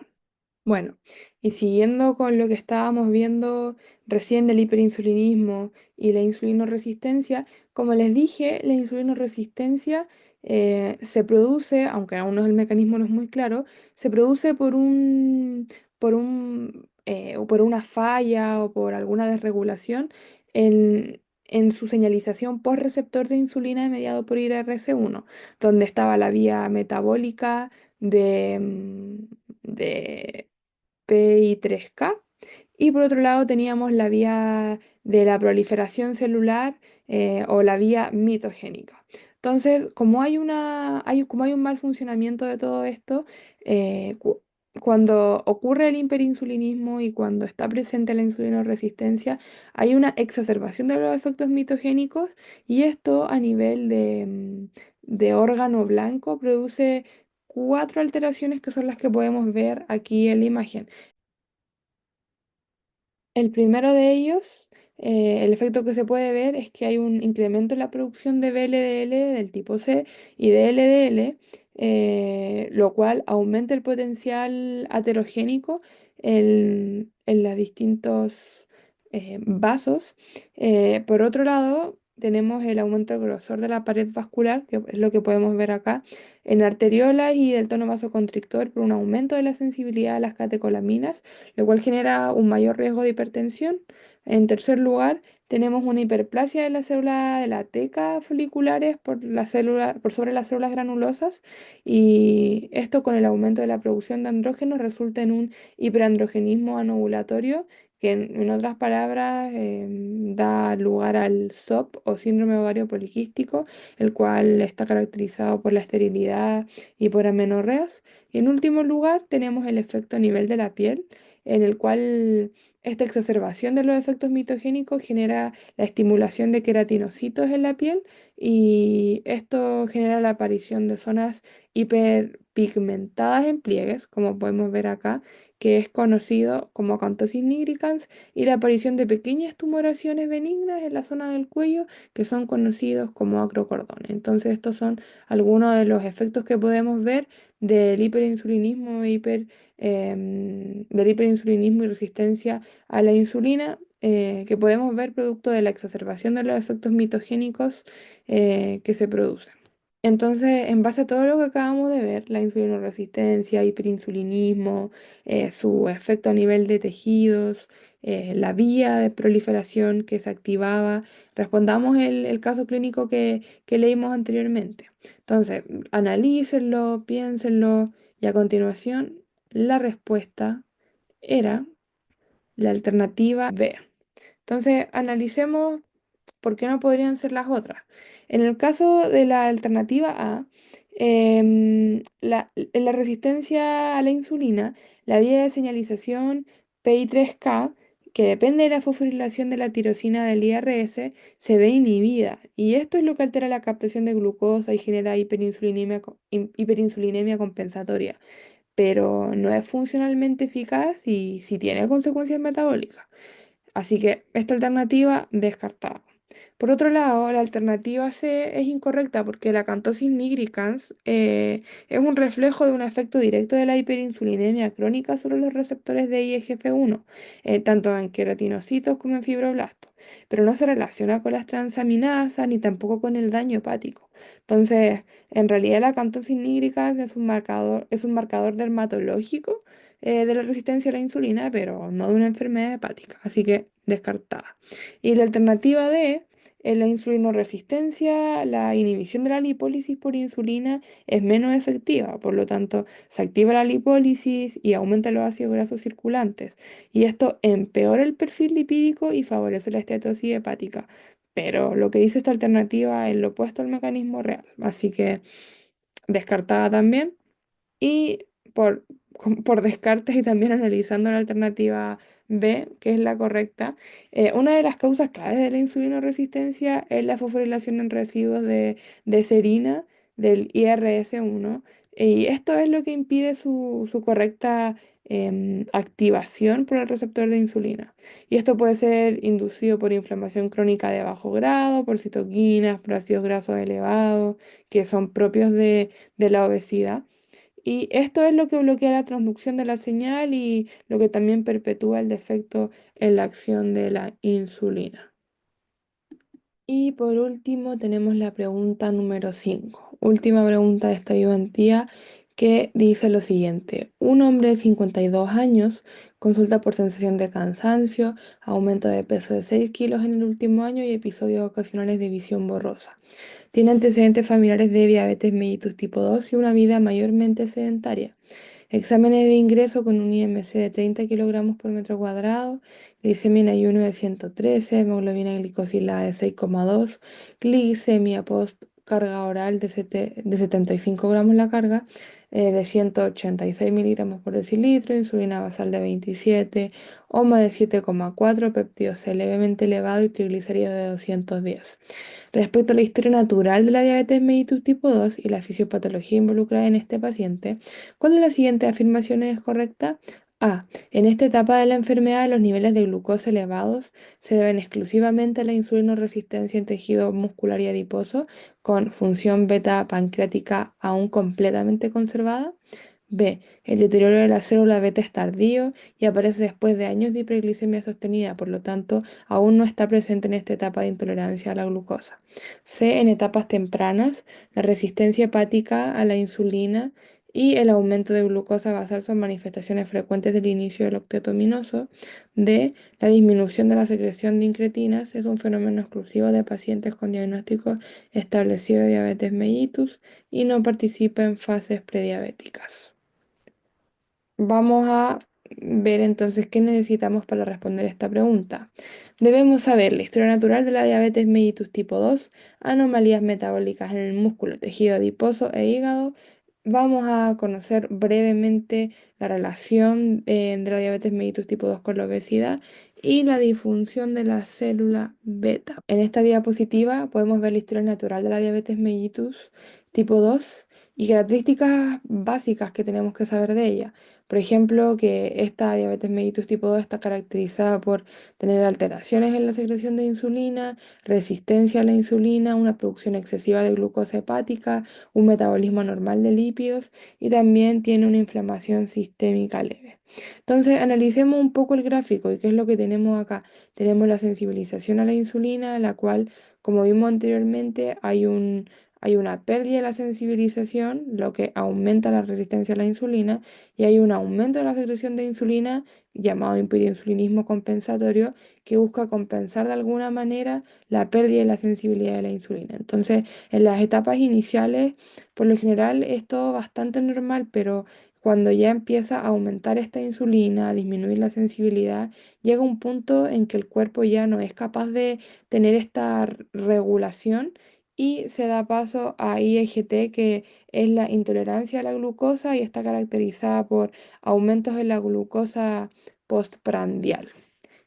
Bueno, y siguiendo con lo que estábamos viendo recién del hiperinsulinismo y la insulinoresistencia, como les dije, la insulinoresistencia se produce, aunque aún no el mecanismo no es muy claro, se produce o por una falla o por alguna desregulación en su señalización por receptor de insulina mediado por IRS1, donde estaba la vía metabólica de PI3K. Y por otro lado teníamos la vía de la proliferación celular, o la vía mitogénica. Entonces, como hay un mal funcionamiento de todo esto, cuando ocurre el hiperinsulinismo y cuando está presente la insulinoresistencia, hay una exacerbación de los efectos mitogénicos, y esto a nivel de órgano blanco produce cuatro alteraciones que son las que podemos ver aquí en la imagen. El primero de ellos, el efecto que se puede ver es que hay un incremento en la producción de VLDL del tipo C y de LDL, lo cual aumenta el potencial aterogénico en los distintos vasos. Por otro lado, tenemos el aumento del grosor de la pared vascular, que es lo que podemos ver acá, en arteriolas y del tono vasoconstrictor por un aumento de la sensibilidad a las catecolaminas, lo cual genera un mayor riesgo de hipertensión. En tercer lugar, tenemos una hiperplasia de la célula de la teca foliculares por sobre las células granulosas, y esto con el aumento de la producción de andrógenos resulta en un hiperandrogenismo anovulatorio, que en otras palabras da lugar al SOP o síndrome ovario poliquístico, el cual está caracterizado por la esterilidad y por amenorreas. Y en último lugar, tenemos el efecto a nivel de la piel, en el cual esta exacerbación de los efectos mitogénicos genera la estimulación de queratinocitos en la piel, y esto genera la aparición de zonas hiperpigmentadas en pliegues, como podemos ver acá, que es conocido como acanthosis nigricans, y la aparición de pequeñas tumoraciones benignas en la zona del cuello, que son conocidos como acrocordones. Entonces, estos son algunos de los efectos que podemos ver del hiperinsulinismo del hiperinsulinismo y resistencia a la insulina. que podemos ver producto de la exacerbación de los efectos mitogénicos que se producen. Entonces, en base a todo lo que acabamos de ver, la insulinoresistencia, hiperinsulinismo, su efecto a nivel de tejidos, la vía de proliferación que se activaba, respondamos el caso clínico que leímos anteriormente. Entonces, analícenlo, piénsenlo y a continuación la respuesta era la alternativa B. Entonces, analicemos por qué no podrían ser las otras. En el caso de la alternativa A, en la resistencia a la insulina, la vía de señalización PI3K, que depende de la fosforilación de la tirosina del IRS, se ve inhibida. Y esto es lo que altera la captación de glucosa y genera hiperinsulinemia, hiperinsulinemia compensatoria, pero no es funcionalmente eficaz y sí tiene consecuencias metabólicas. Así que esta alternativa descartada. Por otro lado, la alternativa C es incorrecta porque la cantosis nigricans es un reflejo de un efecto directo de la hiperinsulinemia crónica sobre los receptores de IGF-1, tanto en queratinocitos como en fibroblastos, pero no se relaciona con las transaminasas ni tampoco con el daño hepático. Entonces, en realidad la cantosis nigricans es un marcador dermatológico de la resistencia a la insulina, pero no de una enfermedad hepática, así que descartada. Y la alternativa D, en la insulinoresistencia, la inhibición de la lipólisis por insulina es menos efectiva, por lo tanto, se activa la lipólisis y aumenta los ácidos grasos circulantes, y esto empeora el perfil lipídico y favorece la esteatosis hepática. Pero lo que dice esta alternativa es lo opuesto al mecanismo real, así que descartada también. Y por, por descartes y también analizando la alternativa B, que es la correcta, una de las causas claves de la insulinoresistencia es la fosforilación en residuos de serina del IRS1. Y esto es lo que impide su correcta activación por el receptor de insulina. Y esto puede ser inducido por inflamación crónica de bajo grado, por citoquinas, por ácidos grasos elevados, que son propios de la obesidad. Y esto es lo que bloquea la transducción de la señal y lo que también perpetúa el defecto en la acción de la insulina. Y por último tenemos la pregunta número 5, última pregunta de esta ayudantía, que dice lo siguiente. Un hombre de 52 años consulta por sensación de cansancio, aumento de peso de 6 kilos en el último año y episodios ocasionales de visión borrosa. Tiene antecedentes familiares de diabetes mellitus tipo 2 y una vida mayormente sedentaria. Exámenes de ingreso con un IMC de 30 kilogramos por metro cuadrado, glicemia en ayuno de 113, hemoglobina glicosilada de 6,2, glicemia post carga oral de 75 gramos la carga, de 186 miligramos por decilitro, insulina basal de 27, OMA de 7,4, péptido C levemente elevado y triglicéridos de 210. Respecto a la historia natural de la diabetes mellitus tipo 2 y la fisiopatología involucrada en este paciente, ¿cuál de las siguientes afirmaciones es correcta? A. En esta etapa de la enfermedad, los niveles de glucosa elevados se deben exclusivamente a la insulinoresistencia en tejido muscular y adiposo, con función beta pancreática aún completamente conservada. B. El deterioro de la célula beta es tardío y aparece después de años de hiperglicemia sostenida, por lo tanto, aún no está presente en esta etapa de intolerancia a la glucosa. C. En etapas tempranas, la resistencia hepática a la insulina y el aumento de glucosa basal son manifestaciones frecuentes del inicio del octeto minoso. D. La disminución de la secreción de incretinas es un fenómeno exclusivo de pacientes con diagnóstico establecido de diabetes mellitus y no participa en fases prediabéticas. Vamos a ver entonces qué necesitamos para responder esta pregunta. Debemos saber la historia natural de la diabetes mellitus tipo 2, anomalías metabólicas en el músculo, tejido adiposo e hígado. Vamos a conocer brevemente la relación de la diabetes mellitus tipo 2 con la obesidad y la disfunción de la célula beta. En esta diapositiva podemos ver la historia natural de la diabetes mellitus tipo 2 y características básicas que tenemos que saber de ella. Por ejemplo, que esta diabetes mellitus tipo 2 está caracterizada por tener alteraciones en la secreción de insulina, resistencia a la insulina, una producción excesiva de glucosa hepática, un metabolismo anormal de lípidos y también tiene una inflamación sistémica leve. Entonces, analicemos un poco el gráfico y qué es lo que tenemos acá. Tenemos la sensibilización a la insulina, la cual, como vimos anteriormente, hay una pérdida de la sensibilización, lo que aumenta la resistencia a la insulina, y hay un aumento de la secreción de insulina, llamado hiperinsulinismo compensatorio, que busca compensar de alguna manera la pérdida de la sensibilidad de la insulina. Entonces, en las etapas iniciales, por lo general, es todo bastante normal, pero cuando ya empieza a aumentar esta insulina, a disminuir la sensibilidad, llega un punto en que el cuerpo ya no es capaz de tener esta regulación y se da paso a IGT, que es la intolerancia a la glucosa y está caracterizada por aumentos en la glucosa postprandial,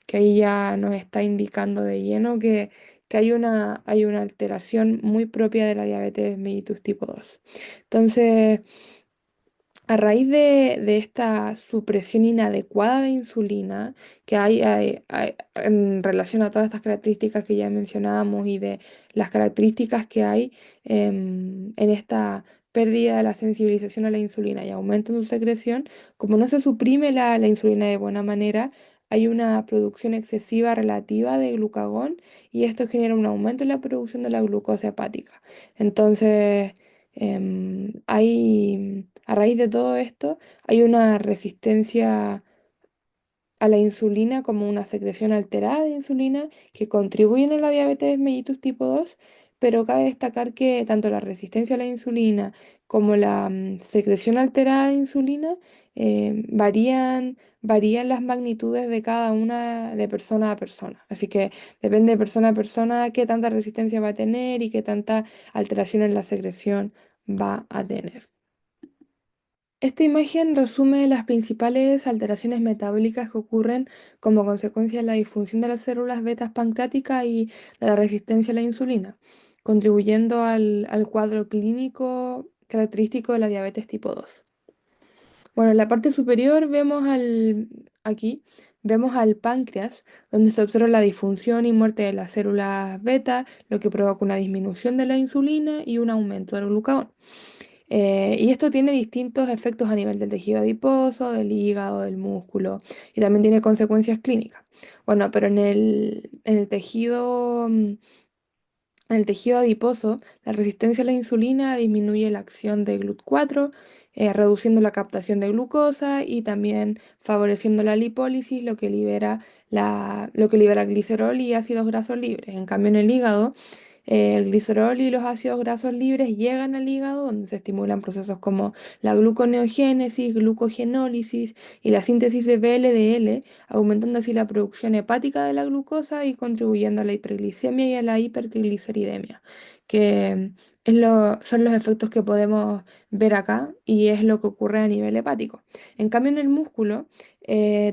que ahí ya nos está indicando de lleno que hay una alteración muy propia de la diabetes mellitus tipo 2. Entonces, a raíz de esta supresión inadecuada de insulina que hay en relación a todas estas características que ya mencionábamos y de las características que hay en esta pérdida de la sensibilización a la insulina y aumento en su secreción, como no se suprime la insulina de buena manera, hay una producción excesiva relativa de glucagón y esto genera un aumento en la producción de la glucosa hepática. Entonces, a raíz de todo esto, hay una resistencia a la insulina como una secreción alterada de insulina que contribuyen a la diabetes mellitus tipo 2, pero cabe destacar que tanto la resistencia a la insulina como la secreción alterada de insulina varían las magnitudes de cada una de persona a persona. Así que depende de persona a persona qué tanta resistencia va a tener y qué tanta alteración en la secreción va a tener. Esta imagen resume las principales alteraciones metabólicas que ocurren como consecuencia de la disfunción de las células betas pancreáticas y de la resistencia a la insulina, contribuyendo al cuadro clínico característico de la diabetes tipo 2. Bueno, en la parte superior aquí vemos al páncreas, donde se observa la disfunción y muerte de las células beta, lo que provoca una disminución de la insulina y un aumento del glucagón. Y esto tiene distintos efectos a nivel del tejido adiposo, del hígado, del músculo y también tiene consecuencias clínicas. Bueno, pero en el tejido adiposo, la resistencia a la insulina disminuye la acción de GLUT4, reduciendo la captación de glucosa y también favoreciendo la lipólisis, lo que libera glicerol y ácidos grasos libres. En cambio, en el hígado, el glicerol y los ácidos grasos libres llegan al hígado, donde se estimulan procesos como la gluconeogénesis, glucogenólisis y la síntesis de VLDL, aumentando así la producción hepática de la glucosa y contribuyendo a la hiperglicemia y a la hipertrigliceridemia, que son los efectos que podemos ver acá y es lo que ocurre a nivel hepático. En cambio, en el músculo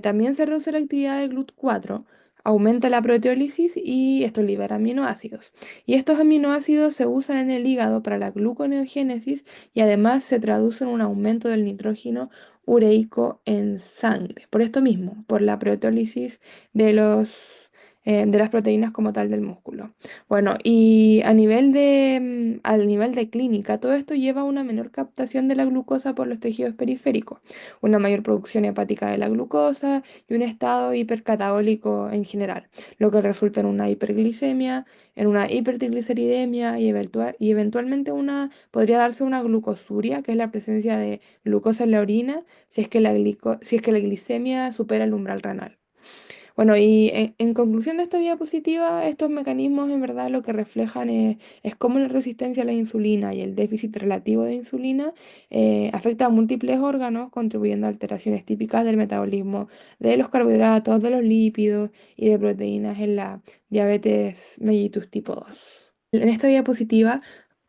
también se reduce la actividad de GLUT4, aumenta la proteólisis y esto libera aminoácidos. Y estos aminoácidos se usan en el hígado para la gluconeogénesis y además se traduce en un aumento del nitrógeno ureico en sangre. Por esto mismo, por la proteólisis de las proteínas como tal del músculo. Bueno, y al nivel de clínica, todo esto lleva a una menor captación de la glucosa por los tejidos periféricos, una mayor producción hepática de la glucosa y un estado hipercatabólico en general, lo que resulta en una hiperglicemia, en una hipertrigliceridemia y eventualmente podría darse una glucosuria, que es la presencia de glucosa en la orina, si es que la glicemia supera el umbral renal. Bueno, y en conclusión de esta diapositiva, estos mecanismos en verdad lo que reflejan es cómo la resistencia a la insulina y el déficit relativo de insulina afecta a múltiples órganos, contribuyendo a alteraciones típicas del metabolismo de los carbohidratos, de los lípidos y de proteínas en la diabetes mellitus tipo 2. En esta diapositiva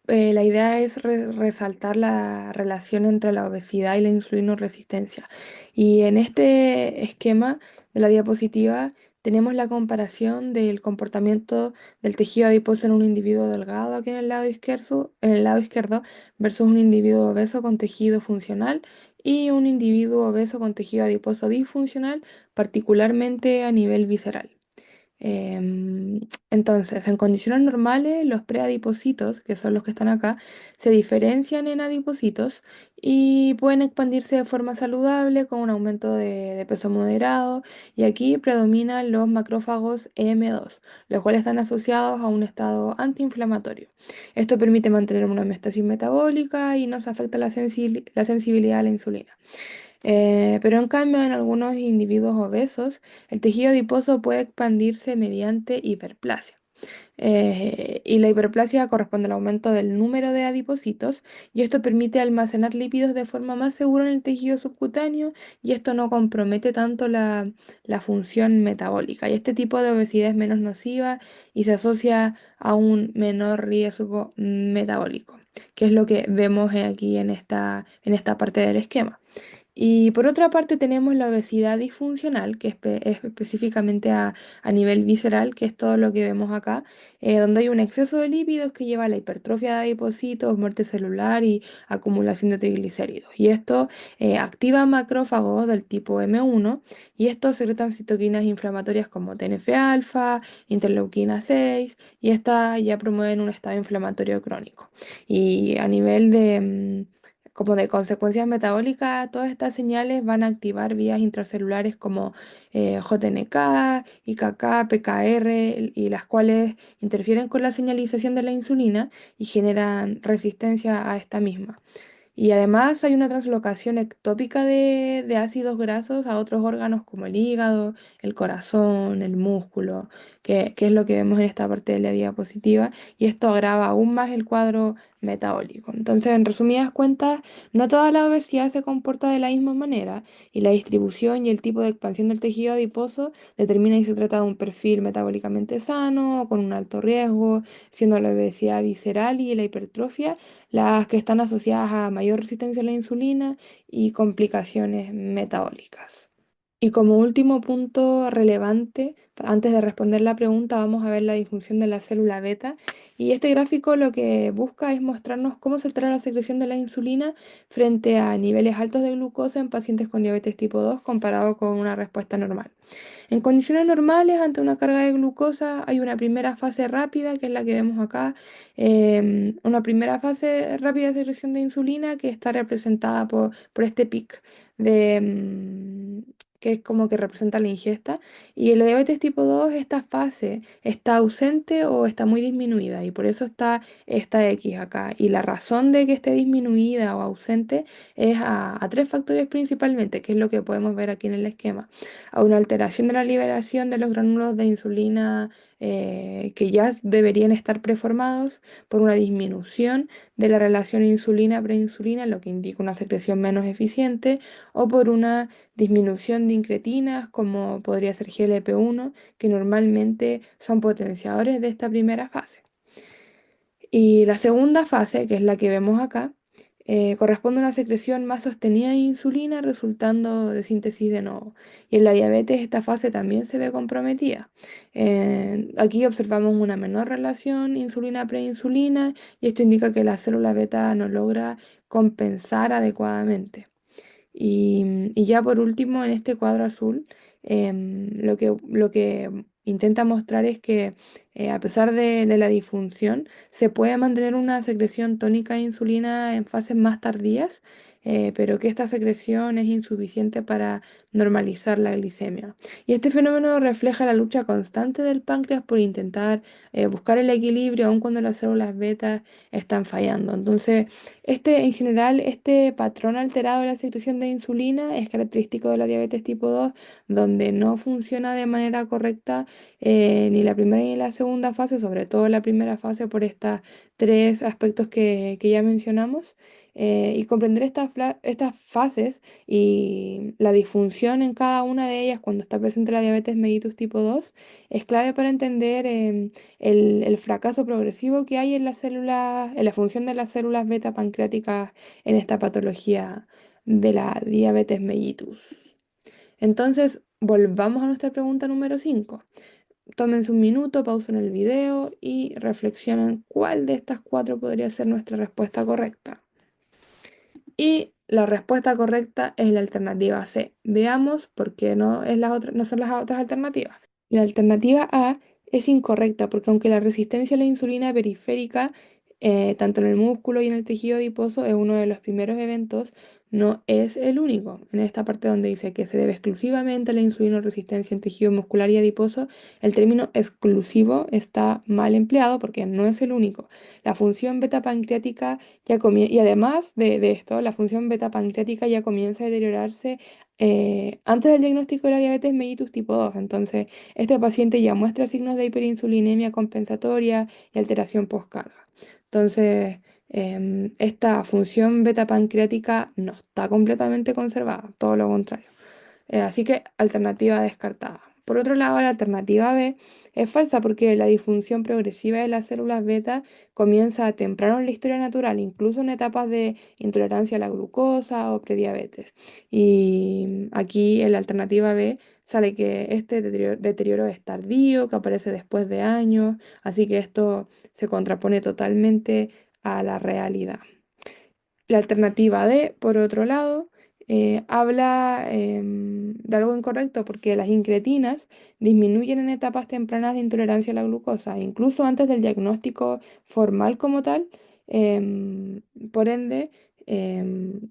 la idea es resaltar la relación entre la obesidad y la insulinoresistencia. Y en este esquema de la diapositiva tenemos la comparación del comportamiento del tejido adiposo en un individuo delgado aquí en el lado izquierdo versus un individuo obeso con tejido funcional y un individuo obeso con tejido adiposo disfuncional, particularmente a nivel visceral. Entonces, en condiciones normales, los preadipocitos, que son los que están acá, se diferencian en adipocitos y pueden expandirse de forma saludable con un aumento de peso moderado. Y aquí predominan los macrófagos M2, los cuales están asociados a un estado antiinflamatorio. Esto permite mantener una homeostasis metabólica y no se afecta la sensibilidad a la insulina. Pero en cambio, en algunos individuos obesos, el tejido adiposo puede expandirse mediante hiperplasia. Y la hiperplasia corresponde al aumento del número de adipocitos y esto permite almacenar lípidos de forma más segura en el tejido subcutáneo y esto no compromete tanto la función metabólica. Y este tipo de obesidad es menos nociva y se asocia a un menor riesgo metabólico, que es lo que vemos aquí en esta parte del esquema. Y por otra parte tenemos la obesidad disfuncional, que es específicamente a nivel visceral, que es todo lo que vemos acá, donde hay un exceso de lípidos que lleva a la hipertrofia de adipocitos, muerte celular y acumulación de triglicéridos. Y esto activa macrófagos del tipo M1 y estos secretan citoquinas inflamatorias como TNF-alfa, interleuquina 6 y estas ya promueven un estado inflamatorio crónico. Y a nivel como de consecuencias metabólicas, todas estas señales van a activar vías intracelulares como JNK, IKK, PKR, y las cuales interfieren con la señalización de la insulina y generan resistencia a esta misma. Y además hay una translocación ectópica de ácidos grasos a otros órganos como el hígado, el corazón, el músculo, que es lo que vemos en esta parte de la diapositiva, y esto agrava aún más el cuadro metabólico. Entonces, en resumidas cuentas, no toda la obesidad se comporta de la misma manera, y la distribución y el tipo de expansión del tejido adiposo determina si se trata de un perfil metabólicamente sano o con un alto riesgo, siendo la obesidad visceral y la hipertrofia las que están asociadas a mayor resistencia a la insulina y complicaciones metabólicas. Y como último punto relevante, antes de responder la pregunta, vamos a ver la disfunción de la célula beta. Y este gráfico lo que busca es mostrarnos cómo se altera la secreción de la insulina frente a niveles altos de glucosa en pacientes con diabetes tipo 2 comparado con una respuesta normal. En condiciones normales, ante una carga de glucosa, hay una primera fase rápida, que es la que vemos acá, una primera fase rápida de secreción de insulina que está representada por este pic que es como que representa la ingesta. Y en la diabetes tipo 2 esta fase está ausente o está muy disminuida y por eso está esta X acá. Y la razón de que esté disminuida o ausente es a tres factores principalmente, que es lo que podemos ver aquí en el esquema a una alteración de la liberación de los gránulos de insulina que ya deberían estar preformados por una disminución de la relación insulina-preinsulina, lo que indica una secreción menos eficiente, o por una disminución de incretinas, como podría ser GLP-1, que normalmente son potenciadores de esta primera fase. Y la segunda fase, que es la que vemos acá, corresponde a una secreción más sostenida de insulina resultando de síntesis de nuevo. Y en la diabetes esta fase también se ve comprometida. Aquí observamos una menor relación insulina-preinsulina y esto indica que la célula beta no logra compensar adecuadamente. Y ya por último, en este cuadro azul, lo que intenta mostrar es que a pesar de la disfunción, se puede mantener una secreción tónica de insulina en fases más tardías, pero que esta secreción es insuficiente para normalizar la glicemia. Y este fenómeno refleja la lucha constante del páncreas por intentar buscar el equilibrio aun cuando las células beta están fallando. Entonces, en general, este patrón alterado de la secreción de insulina es característico de la diabetes tipo 2, donde no funciona de manera correcta ni la primera ni la segunda fase, sobre todo la primera fase por estos tres aspectos que ya mencionamos. Y comprender estas fases y la disfunción en cada una de ellas cuando está presente la diabetes mellitus tipo 2 es clave para entender el fracaso progresivo que hay en las células, en la función de las células beta pancreáticas en esta patología de la diabetes mellitus. Entonces, volvamos a nuestra pregunta número 5. Tómense un minuto, pausen el video y reflexionen cuál de estas cuatro podría ser nuestra respuesta correcta. Y la respuesta correcta es la alternativa C. Veamos por qué no son las otras alternativas. La alternativa A es incorrecta porque aunque la resistencia a la insulina periférica, tanto en el músculo y en el tejido adiposo, es uno de los primeros eventos, no es el único. En esta parte donde dice que se debe exclusivamente a la insulinoresistencia en tejido muscular y adiposo, el término exclusivo está mal empleado porque no es el único. La función beta pancreática ya comienza, y además de esto, la función beta pancreática ya comienza a deteriorarse antes del diagnóstico de la diabetes mellitus tipo 2. Entonces, este paciente ya muestra signos de hiperinsulinemia compensatoria y alteración postcarga. Entonces, esta función beta pancreática no está completamente conservada, todo lo contrario. Así que alternativa descartada. Por otro lado, la alternativa B es falsa porque la disfunción progresiva de las células beta comienza temprano en la historia natural, incluso en etapas de intolerancia a la glucosa o prediabetes. Y aquí en la alternativa B sale que este deterioro es tardío, que aparece después de años, así que esto se contrapone totalmente a la realidad. La alternativa D, por otro lado, habla de algo incorrecto porque las incretinas disminuyen en etapas tempranas de intolerancia a la glucosa, incluso antes del diagnóstico formal como tal. em, por ende, em,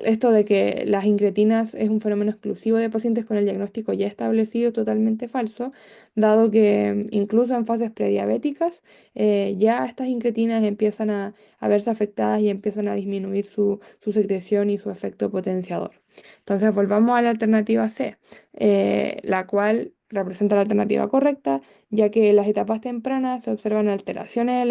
esto de que las incretinas es un fenómeno exclusivo de pacientes con el diagnóstico ya establecido, totalmente falso, dado que incluso en fases prediabéticas ya estas incretinas empiezan a verse afectadas y empiezan a disminuir su secreción y su efecto potenciador. Entonces volvamos a la alternativa C, la cual representa la alternativa correcta, ya que en las etapas tempranas se observan alteraciones en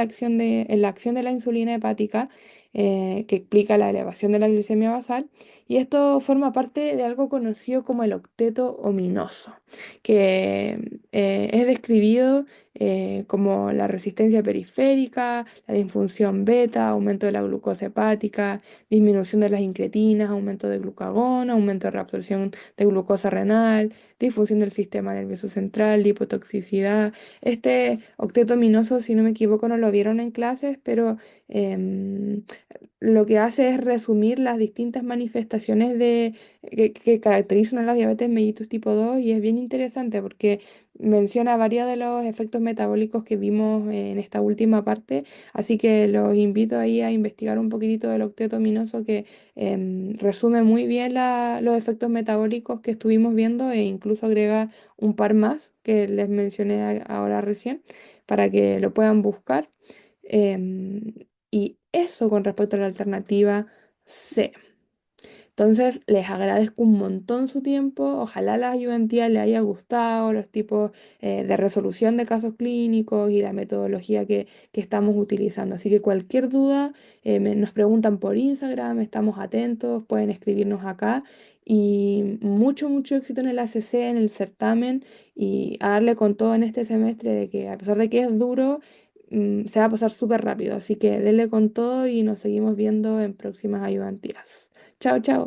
la acción de la insulina hepática, que explica la elevación de la glicemia basal, y esto forma parte de algo conocido como el octeto ominoso, que es describido como la resistencia periférica, la disfunción beta, aumento de la glucosa hepática, disminución de las incretinas, aumento de glucagón, aumento de reabsorción de glucosa renal, disfunción del sistema nervioso central, lipotoxicidad. Este octeto ominoso, si no me equivoco, no lo vieron en clases, pero em, lo que hace es resumir las distintas manifestaciones que caracterizan a la diabetes mellitus tipo 2 y es bien interesante porque menciona varios de los efectos metabólicos que vimos en esta última parte, así que los invito ahí a investigar un poquitito del octeto ominoso que resume muy bien los efectos metabólicos que estuvimos viendo e incluso agrega un par más que les mencioné ahora recién para que lo puedan buscar. Em, y eso con respecto a la alternativa C. Entonces, les agradezco un montón su tiempo. Ojalá la ayudantía les haya gustado, los tipos de resolución de casos clínicos y la metodología que estamos utilizando. Así que cualquier duda, nos preguntan por Instagram, estamos atentos, pueden escribirnos acá. Y mucho, mucho éxito en el ACC, en el certamen y a darle con todo en este semestre de que a pesar de que es duro, se va a pasar súper rápido. Así que denle con todo y nos seguimos viendo en próximas ayudantías. Chao, chao.